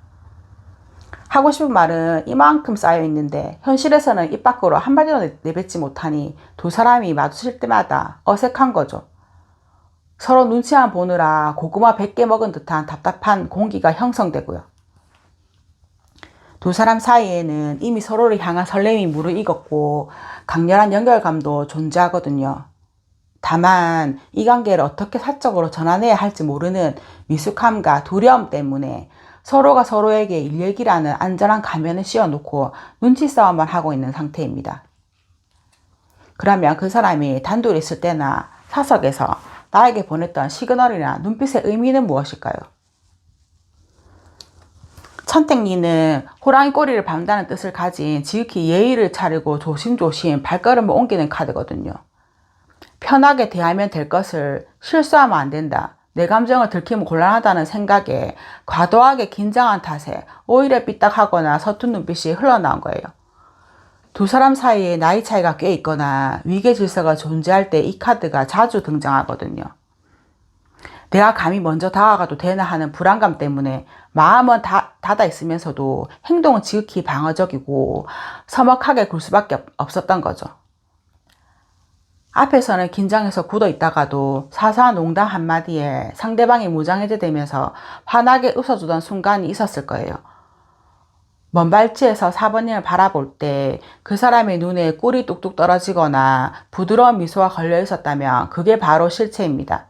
하고 싶은 말은 이만큼 쌓여 있는데 현실에서는 입 밖으로 한마디도 내뱉지 못하니 두 사람이 마주칠 때마다 어색한 거죠. 서로 눈치만 보느라 고구마 100개 먹은 듯한 답답한 공기가 형성되고요. 두 사람 사이에는 이미 서로를 향한 설렘이 무르익었고 강렬한 연결감도 존재하거든요. 다만 이 관계를 어떻게 사적으로 전환해야 할지 모르는 미숙함과 두려움 때문에 서로가 서로에게 일 얘기라는 안전한 가면을 씌워놓고 눈치 싸움만 하고 있는 상태입니다. 그러면 그 사람이 단둘이 있을 때나 사석에서 나에게 보냈던 시그널이나 눈빛의 의미는 무엇일까요? 천택리는 호랑이 꼬리를 밟는다는 뜻을 가진 지극히 예의를 차리고 조심조심 발걸음을 옮기는 카드거든요. 편하게 대하면 될 것을 실수하면 안 된다. 내 감정을 들키면 곤란하다는 생각에 과도하게 긴장한 탓에 오히려 삐딱하거나 서툰 눈빛이 흘러나온 거예요. 두 사람 사이에 나이 차이가 꽤 있거나 위계 질서가 존재할 때 이 카드가 자주 등장하거든요. 내가 감히 먼저 다가가도 되나 하는 불안감 때문에 마음은 닫아 있으면서도 행동은 지극히 방어적이고 서먹하게 굴 수밖에 없었던 거죠. 앞에서는 긴장해서 굳어 있다가도 사소한 농담 한마디에 상대방이 무장해제되면서 환하게 웃어주던 순간이 있었을 거예요. 먼 발치에서 사번님을 바라볼 때 그 사람의 눈에 꿀이 뚝뚝 떨어지거나 부드러운 미소가 걸려 있었다면 그게 바로 실체입니다.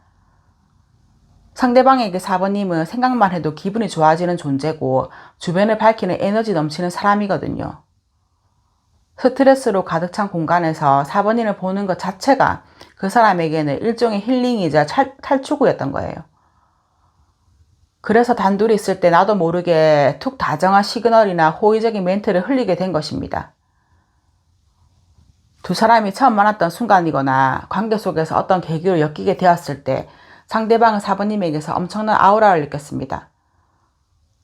상대방에게 사번님은 생각만 해도 기분이 좋아지는 존재고 주변을 밝히는 에너지 넘치는 사람이거든요. 스트레스로 가득 찬 공간에서 사번님을 보는 것 자체가 그 사람에게는 일종의 힐링이자 탈출구였던 거예요. 그래서 단둘이 있을 때 나도 모르게 툭 다정한 시그널이나 호의적인 멘트를 흘리게 된 것입니다. 두 사람이 처음 만났던 순간이거나 관계 속에서 어떤 계기로 엮이게 되었을 때 상대방은 사부님에게서 엄청난 아우라를 느꼈습니다.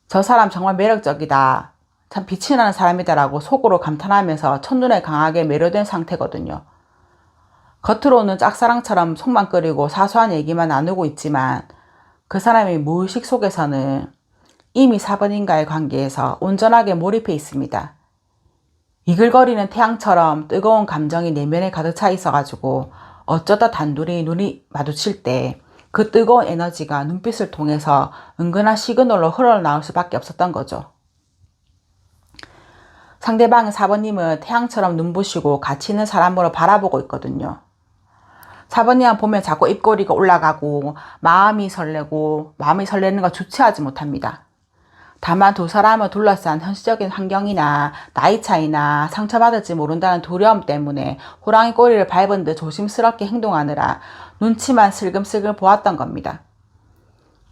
저 사람 정말 매력적이다. 참 빛이 나는 사람이다라고 속으로 감탄하면서 첫눈에 강하게 매료된 상태거든요. 겉으로는 짝사랑처럼 속만 끓이고 사소한 얘기만 나누고 있지만 그 사람의 무의식 속에서는 이미 사부님과의 관계에서 온전하게 몰입해 있습니다. 이글거리는 태양처럼 뜨거운 감정이 내면에 가득 차 있어가지고 어쩌다 단둘이 눈이 마주칠 때 그 뜨거운 에너지가 눈빛을 통해서 은근한 시그널로 흘러나올 수밖에 없었던 거죠. 상대방의 사부님은 태양처럼 눈부시고 가치 있는 사람으로 바라보고 있거든요. 사부님을 보면 자꾸 입꼬리가 올라가고 마음이 설레는 걸 주체하지 못합니다. 다만 두 사람을 둘러싼 현실적인 환경이나 나이 차이나 상처받을지 모른다는 두려움 때문에 호랑이 꼬리를 밟은 듯 조심스럽게 행동하느라 눈치만 슬금슬금 보았던 겁니다.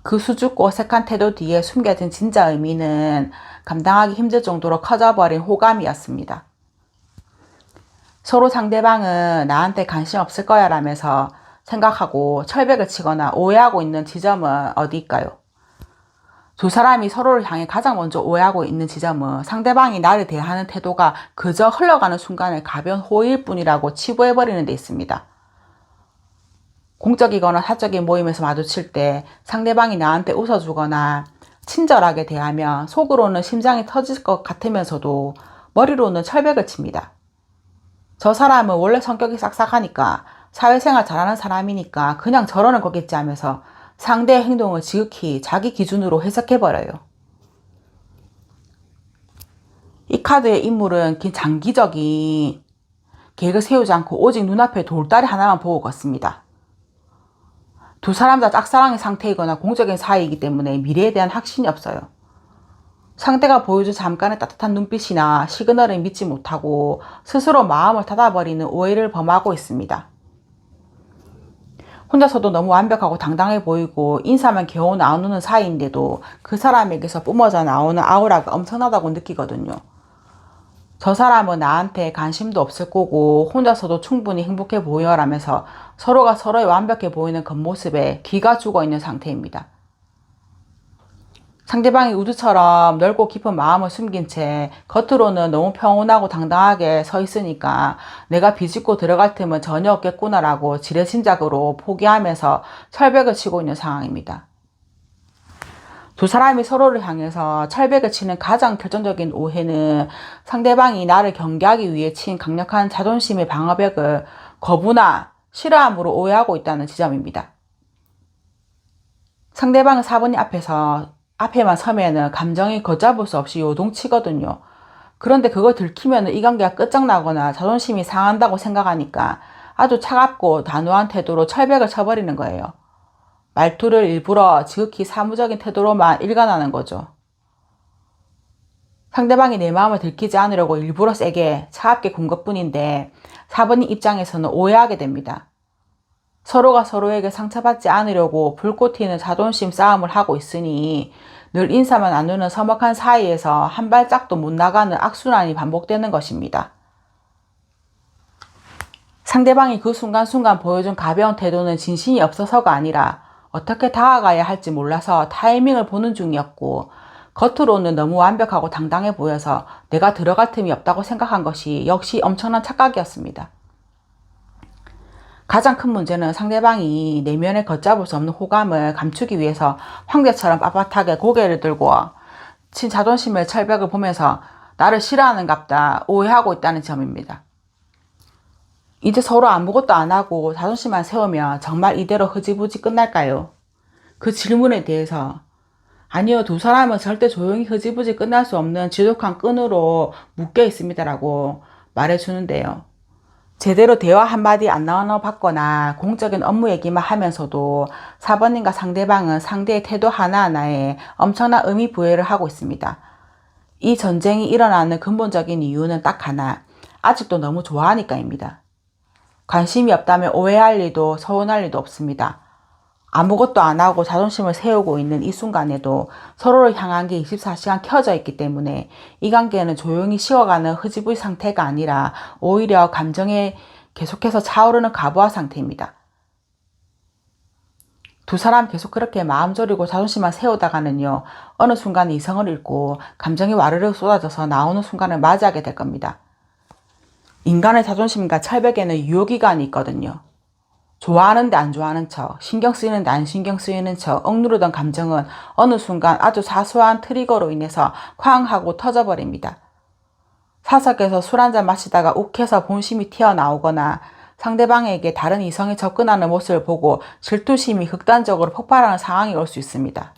그 수줍고 어색한 태도 뒤에 숨겨진 진짜 의미는 감당하기 힘들 정도로 커져버린 호감이었습니다. 서로 상대방은 나한테 관심 없을 거야 라면서 생각하고 철벽을 치거나 오해하고 있는 지점은 어디일까요? 두 사람이 서로를 향해 가장 먼저 오해하고 있는 지점은 상대방이 나를 대하는 태도가 그저 흘러가는 순간의 가벼운 호의일 뿐이라고 치부해버리는 데 있습니다. 공적이거나 사적인 모임에서 마주칠 때 상대방이 나한테 웃어주거나 친절하게 대하면 속으로는 심장이 터질 것 같으면서도 머리로는 철벽을 칩니다. 저 사람은 원래 성격이 싹싹하니까 사회생활 잘하는 사람이니까 그냥 저러는 거겠지 하면서 상대의 행동을 지극히 자기 기준으로 해석해버려요. 이 카드의 인물은 장기적인 계획을 세우지 않고 오직 눈앞에 돌다리 하나만 보고 걷습니다. 두 사람 다 짝사랑의 상태이거나 공적인 사이이기 때문에 미래에 대한 확신이 없어요. 상대가 보여준 잠깐의 따뜻한 눈빛이나 시그널을 믿지 못하고 스스로 마음을 닫아버리는 오해를 범하고 있습니다. 혼자서도 너무 완벽하고 당당해 보이고 인사만 겨우 나누는 사이인데도 그 사람에게서 뿜어져 나오는 아우라가 엄청나다고 느끼거든요. 저 사람은 나한테 관심도 없을 거고 혼자서도 충분히 행복해 보여라면서 서로가 서로의 완벽해 보이는 겉모습에 귀가 죽어있는 상태입니다. 상대방이 우주처럼 넓고 깊은 마음을 숨긴 채 겉으로는 너무 평온하고 당당하게 서 있으니까 내가 비집고 들어갈 틈은 전혀 없겠구나라고 지레짐작으로 포기하면서 철벽을 치고 있는 상황입니다. 두 사람이 서로를 향해서 철벽을 치는 가장 결정적인 오해는 상대방이 나를 경계하기 위해 친 강력한 자존심의 방어벽을 거부나 싫어함으로 오해하고 있다는 지점입니다. 상대방은 사부님 앞에만 서면은 감정이 걷잡을 수 없이 요동치거든요. 그런데 그걸 들키면 이 관계가 끝장나거나 자존심이 상한다고 생각하니까 아주 차갑고 단호한 태도로 철벽을 쳐버리는 거예요. 말투를 일부러 지극히 사무적인 태도로만 일관하는 거죠. 상대방이 내 마음을 들키지 않으려고 일부러 세게 차갑게 군 것뿐인데 사부님 입장에서는 오해하게 됩니다. 서로가 서로에게 상처받지 않으려고 불꽃 튀는 자존심 싸움을 하고 있으니 늘 인사만 나누는 서먹한 사이에서 한 발짝도 못 나가는 악순환이 반복되는 것입니다. 상대방이 그 순간순간 보여준 가벼운 태도는 진심이 없어서가 아니라 어떻게 다가가야 할지 몰라서 타이밍을 보는 중이었고 겉으로는 너무 완벽하고 당당해 보여서 내가 들어갈 틈이 없다고 생각한 것이 역시 엄청난 착각이었습니다. 가장 큰 문제는 상대방이 내면에 걷잡을 수 없는 호감을 감추기 위해서 황제처럼 빳빳하게 고개를 들고 친 자존심의 철벽을 보면서 나를 싫어하는갑다 오해하고 있다는 점입니다. 이제 서로 아무것도 안 하고 자존심만 세우면 정말 이대로 흐지부지 끝날까요? 그 질문에 대해서 아니요, 두 사람은 절대 조용히 흐지부지 끝날 수 없는 지독한 끈으로 묶여 있습니다라고 말해주는데요. 제대로 대화 한마디 안 나눠봤거나 공적인 업무 얘기만 하면서도 사번님과 상대방은 상대의 태도 하나하나에 엄청난 의미 부여를 하고 있습니다. 이 전쟁이 일어나는 근본적인 이유는 딱 하나, 아직도 너무 좋아하니까입니다. 관심이 없다면 오해할 리도 서운할 리도 없습니다. 아무것도 안 하고 자존심을 세우고 있는 이 순간에도 서로를 향한 게 24시간 켜져 있기 때문에 이 관계는 조용히 식어가는 흐지부지 상태가 아니라 오히려 감정에 계속해서 차오르는 가부화 상태입니다. 두 사람 계속 그렇게 마음 졸이고 자존심만 세우다가는요, 어느 순간 이성을 잃고 감정이 와르르 쏟아져서 나오는 순간을 맞이하게 될 겁니다. 인간의 자존심과 철벽에는 유효기간이 있거든요. 좋아하는데 안 좋아하는 척, 신경 쓰이는데 안 신경 쓰이는 척 억누르던 감정은 어느 순간 아주 사소한 트리거로 인해서 쾅 하고 터져버립니다. 사석에서 술 한잔 마시다가 욱해서 본심이 튀어나오거나 상대방에게 다른 이성이 접근하는 모습을 보고 질투심이 극단적으로 폭발하는 상황이 올 수 있습니다.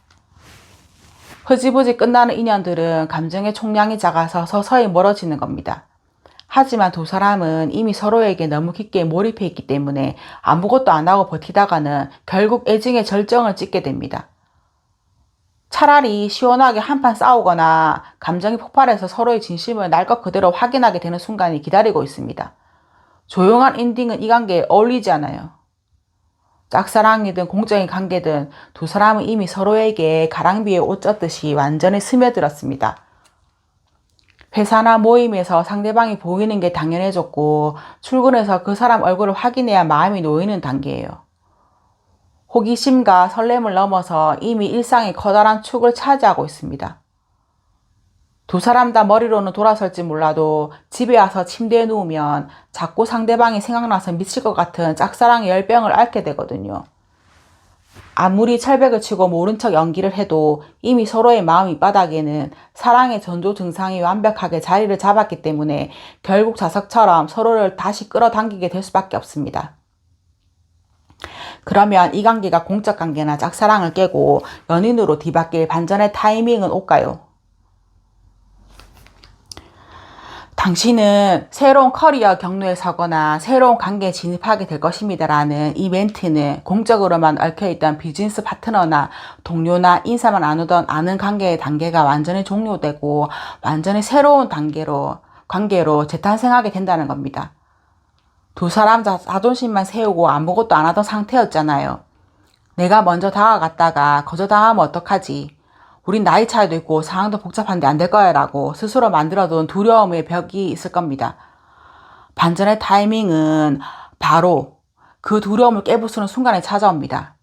흐지부지 끝나는 인연들은 감정의 총량이 작아서 서서히 멀어지는 겁니다. 하지만 두 사람은 이미 서로에게 너무 깊게 몰입해 있기 때문에 아무것도 안 하고 버티다가는 결국 애증의 절정을 찍게 됩니다. 차라리 시원하게 한판 싸우거나 감정이 폭발해서 서로의 진심을 날 것 그대로 확인하게 되는 순간이 기다리고 있습니다. 조용한 엔딩은 이 관계에 어울리지 않아요. 짝사랑이든 공적인 관계든 두 사람은 이미 서로에게 가랑비에 옷 젖듯이 완전히 스며들었습니다. 회사나 모임에서 상대방이 보이는 게 당연해졌고 출근해서 그 사람 얼굴을 확인해야 마음이 놓이는 단계예요. 호기심과 설렘을 넘어서 이미 일상의 커다란 축을 차지하고 있습니다. 두 사람 다 머리로는 돌아설지 몰라도 집에 와서 침대에 누우면 자꾸 상대방이 생각나서 미칠 것 같은 짝사랑의 열병을 앓게 되거든요. 아무리 철벽을 치고 모른 척 연기를 해도 이미 서로의 마음 밑바닥에는 사랑의 전조 증상이 완벽하게 자리를 잡았기 때문에 결국 자석처럼 서로를 다시 끌어당기게 될 수밖에 없습니다. 그러면 이 관계가 공적 관계나 짝사랑을 깨고 연인으로 뒤바뀔 반전의 타이밍은 올까요? 당신은 새로운 커리어 경로에 서거나 새로운 관계에 진입하게 될 것입니다 라는 이 멘트는 공적으로만 얽혀있던 비즈니스 파트너나 동료나 인사만 나누던 아는 관계의 단계가 완전히 종료되고 완전히 새로운 관계로 재탄생하게 된다는 겁니다. 두 사람 자존심만 세우고 아무것도 안 하던 상태였잖아요. 내가 먼저 다가갔다가 거절당하면 어떡하지? 우린 나이 차이도 있고 상황도 복잡한데 안 될 거야 라고 스스로 만들어둔 두려움의 벽이 있을 겁니다. 반전의 타이밍은 바로 그 두려움을 깨부수는 순간에 찾아옵니다.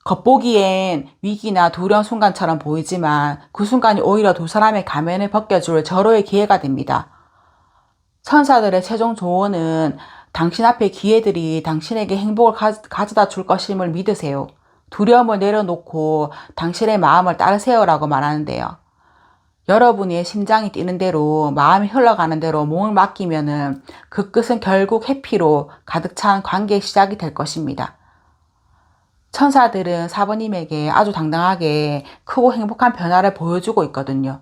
겉보기엔 위기나 두려운 순간처럼 보이지만 그 순간이 오히려 두 사람의 가면을 벗겨줄 절호의 기회가 됩니다. 천사들의 최종 조언은 당신 앞의 기회들이 당신에게 행복을 가져다 줄 것임을 믿으세요. 두려움을 내려놓고 당신의 마음을 따르세요라고 말하는데요. 여러분의 심장이 뛰는 대로 마음이 흘러가는 대로 몸을 맡기면은 그 끝은 결국 해피로 가득 찬 관계의 시작이 될 것입니다. 천사들은 사부님에게 아주 당당하게 크고 행복한 변화를 보여주고 있거든요.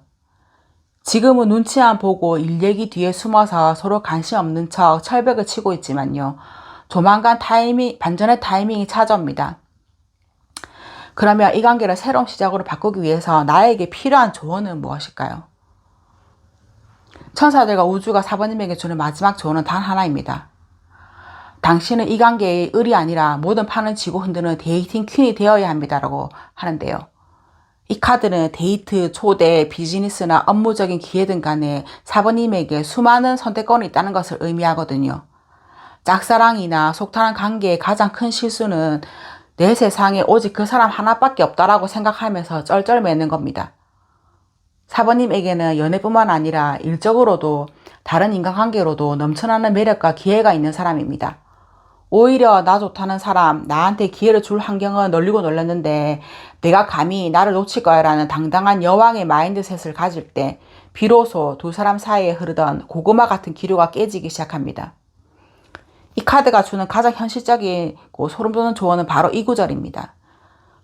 지금은 눈치만 보고 일 얘기 뒤에 숨어서 서로 관심 없는 척 철벽을 치고 있지만요. 조만간 반전의 타이밍이 찾아옵니다. 그러면 이 관계를 새로운 시작으로 바꾸기 위해서 나에게 필요한 조언은 무엇일까요? 천사들과 우주가 사부님에게 주는 마지막 조언은 단 하나입니다. 당신은 이 관계의 을이 아니라 모든 판을 쥐고 흔드는 데이팅 퀸이 되어야 합니다라고 하는데요. 이 카드는 데이트, 초대, 비즈니스나 업무적인 기회든 간에 사부님에게 수많은 선택권이 있다는 것을 의미하거든요. 짝사랑이나 속탄한 관계의 가장 큰 실수는 내 세상에 오직 그 사람 하나밖에 없다라고 생각하면서 쩔쩔매는 겁니다. 사부님에게는 연애뿐만 아니라 일적으로도 다른 인간관계로도 넘쳐나는 매력과 기회가 있는 사람입니다. 오히려 나 좋다는 사람, 나한테 기회를 줄 환경은 널리고 널렸는데 내가 감히 나를 놓칠 거야 라는 당당한 여왕의 마인드셋을 가질 때 비로소 두 사람 사이에 흐르던 고구마 같은 기류가 깨지기 시작합니다. 이 카드가 주는 가장 현실적이고 소름 돋는 조언은 바로 이 구절입니다.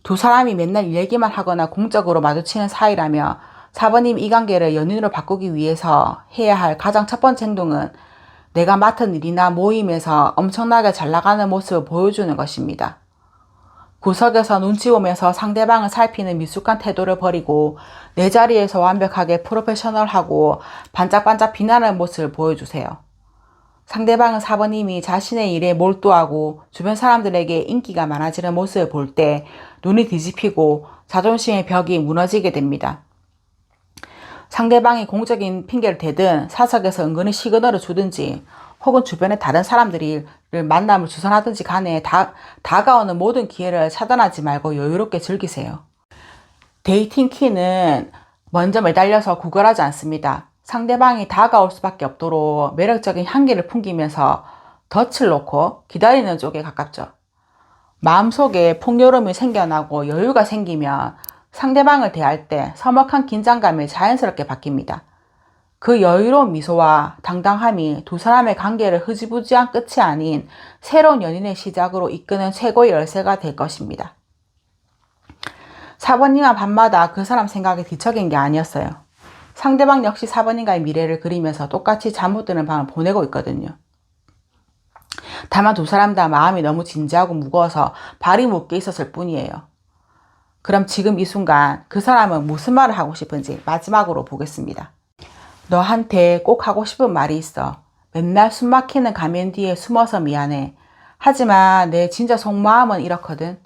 두 사람이 맨날 일 얘기만 하거나 공적으로 마주치는 사이라며 사부님 이 관계를 연인으로 바꾸기 위해서 해야 할 가장 첫 번째 행동은 내가 맡은 일이나 모임에서 엄청나게 잘 나가는 모습을 보여주는 것입니다. 구석에서 눈치 보면서 상대방을 살피는 미숙한 태도를 버리고 내 자리에서 완벽하게 프로페셔널하고 반짝반짝 빛나는 모습을 보여주세요. 상대방은 4번님이 자신의 일에 몰두하고 주변 사람들에게 인기가 많아지는 모습을 볼 때 눈이 뒤집히고 자존심의 벽이 무너지게 됩니다. 상대방이 공적인 핑계를 대든 사석에서 은근히 시그널을 주든지 혹은 주변의 다른 사람들이 만남을 주선하든지 간에 다가오는 모든 기회를 차단하지 말고 여유롭게 즐기세요. 데이팅 키는 먼저 매달려서 구걸하지 않습니다. 상대방이 다가올 수밖에 없도록 매력적인 향기를 풍기면서 덫을 놓고 기다리는 쪽에 가깝죠. 마음속에 풍요로움이 생겨나고 여유가 생기면 상대방을 대할 때 서먹한 긴장감이 자연스럽게 바뀝니다. 그 여유로운 미소와 당당함이 두 사람의 관계를 흐지부지한 끝이 아닌 새로운 연인의 시작으로 이끄는 최고의 열쇠가 될 것입니다. 4번님은 밤마다 그 사람 생각에 뒤척인 게 아니었어요. 상대방 역시 4번님과의 미래를 그리면서 똑같이 잠 못 드는 밤을 보내고 있거든요. 다만 두 사람 다 마음이 너무 진지하고 무거워서 발이 묶여 있었을 뿐이에요. 그럼 지금 이 순간 그 사람은 무슨 말을 하고 싶은지 마지막으로 보겠습니다. 너한테 꼭 하고 싶은 말이 있어. 맨날 숨 막히는 가면 뒤에 숨어서 미안해. 하지만 내 진짜 속마음은 이렇거든.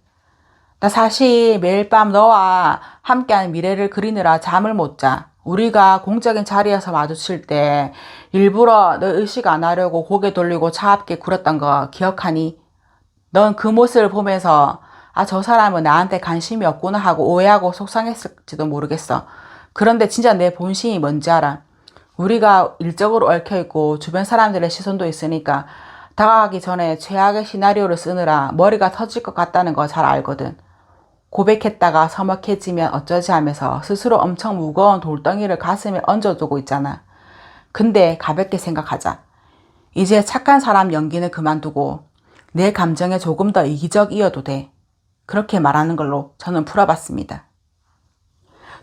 나 사실 매일 밤 너와 함께하는 미래를 그리느라 잠을 못 자. 우리가 공적인 자리에서 마주칠 때 일부러 너 의식 안 하려고 고개 돌리고 차갑게 굴었던 거 기억하니? 넌 그 모습을 보면서 저 사람은 나한테 관심이 없구나 하고 오해하고 속상했을지도 모르겠어. 그런데 진짜 내 본심이 뭔지 알아. 우리가 일적으로 얽혀있고 주변 사람들의 시선도 있으니까 다가가기 전에 최악의 시나리오를 쓰느라 머리가 터질 것 같다는 거 잘 알거든. 고백했다가 서먹해지면 어쩌지 하면서 스스로 엄청 무거운 돌덩이를 가슴에 얹어두고 있잖아. 근데 가볍게 생각하자. 이제 착한 사람 연기는 그만두고 내 감정에 조금 더 이기적이어도 돼. 그렇게 말하는 걸로 저는 풀어봤습니다.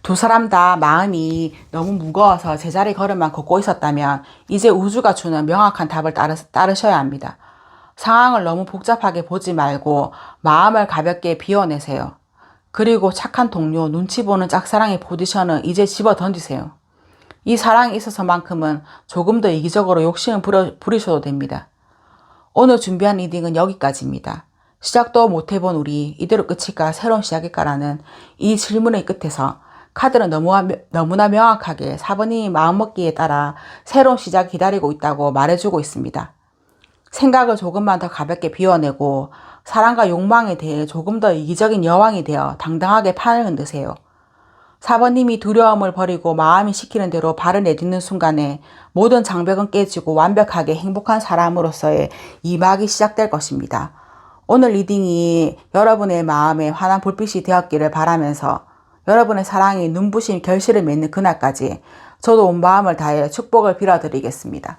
두 사람 다 마음이 너무 무거워서 제자리 걸음만 걷고 있었다면 이제 우주가 주는 명확한 답을 따르셔야 합니다. 상황을 너무 복잡하게 보지 말고 마음을 가볍게 비워내세요. 그리고 착한 동료, 눈치 보는 짝사랑의 포지션은 이제 집어 던지세요. 이 사랑에 있어서만큼은 조금 더 이기적으로 욕심을 부리셔도 됩니다. 오늘 준비한 리딩은 여기까지입니다. 시작도 못 해본 우리 이대로 끝일까 새로운 시작일까라는 이 질문의 끝에서 카드는 너무나 명확하게 4번이 마음먹기에 따라 새로운 시작이 기다리고 있다고 말해주고 있습니다. 생각을 조금만 더 가볍게 비워내고 사랑과 욕망에 대해 조금 더 이기적인 여왕이 되어 당당하게 판을 흔드세요. 4번님이 두려움을 버리고 마음이 시키는 대로 발을 내딛는 순간에 모든 장벽은 깨지고 완벽하게 행복한 사람으로서의 이막이 시작될 것입니다. 오늘 리딩이 여러분의 마음에 환한 불빛이 되었기를 바라면서 여러분의 사랑이 눈부신 결실을 맺는 그날까지 저도 온 마음을 다해 축복을 빌어드리겠습니다.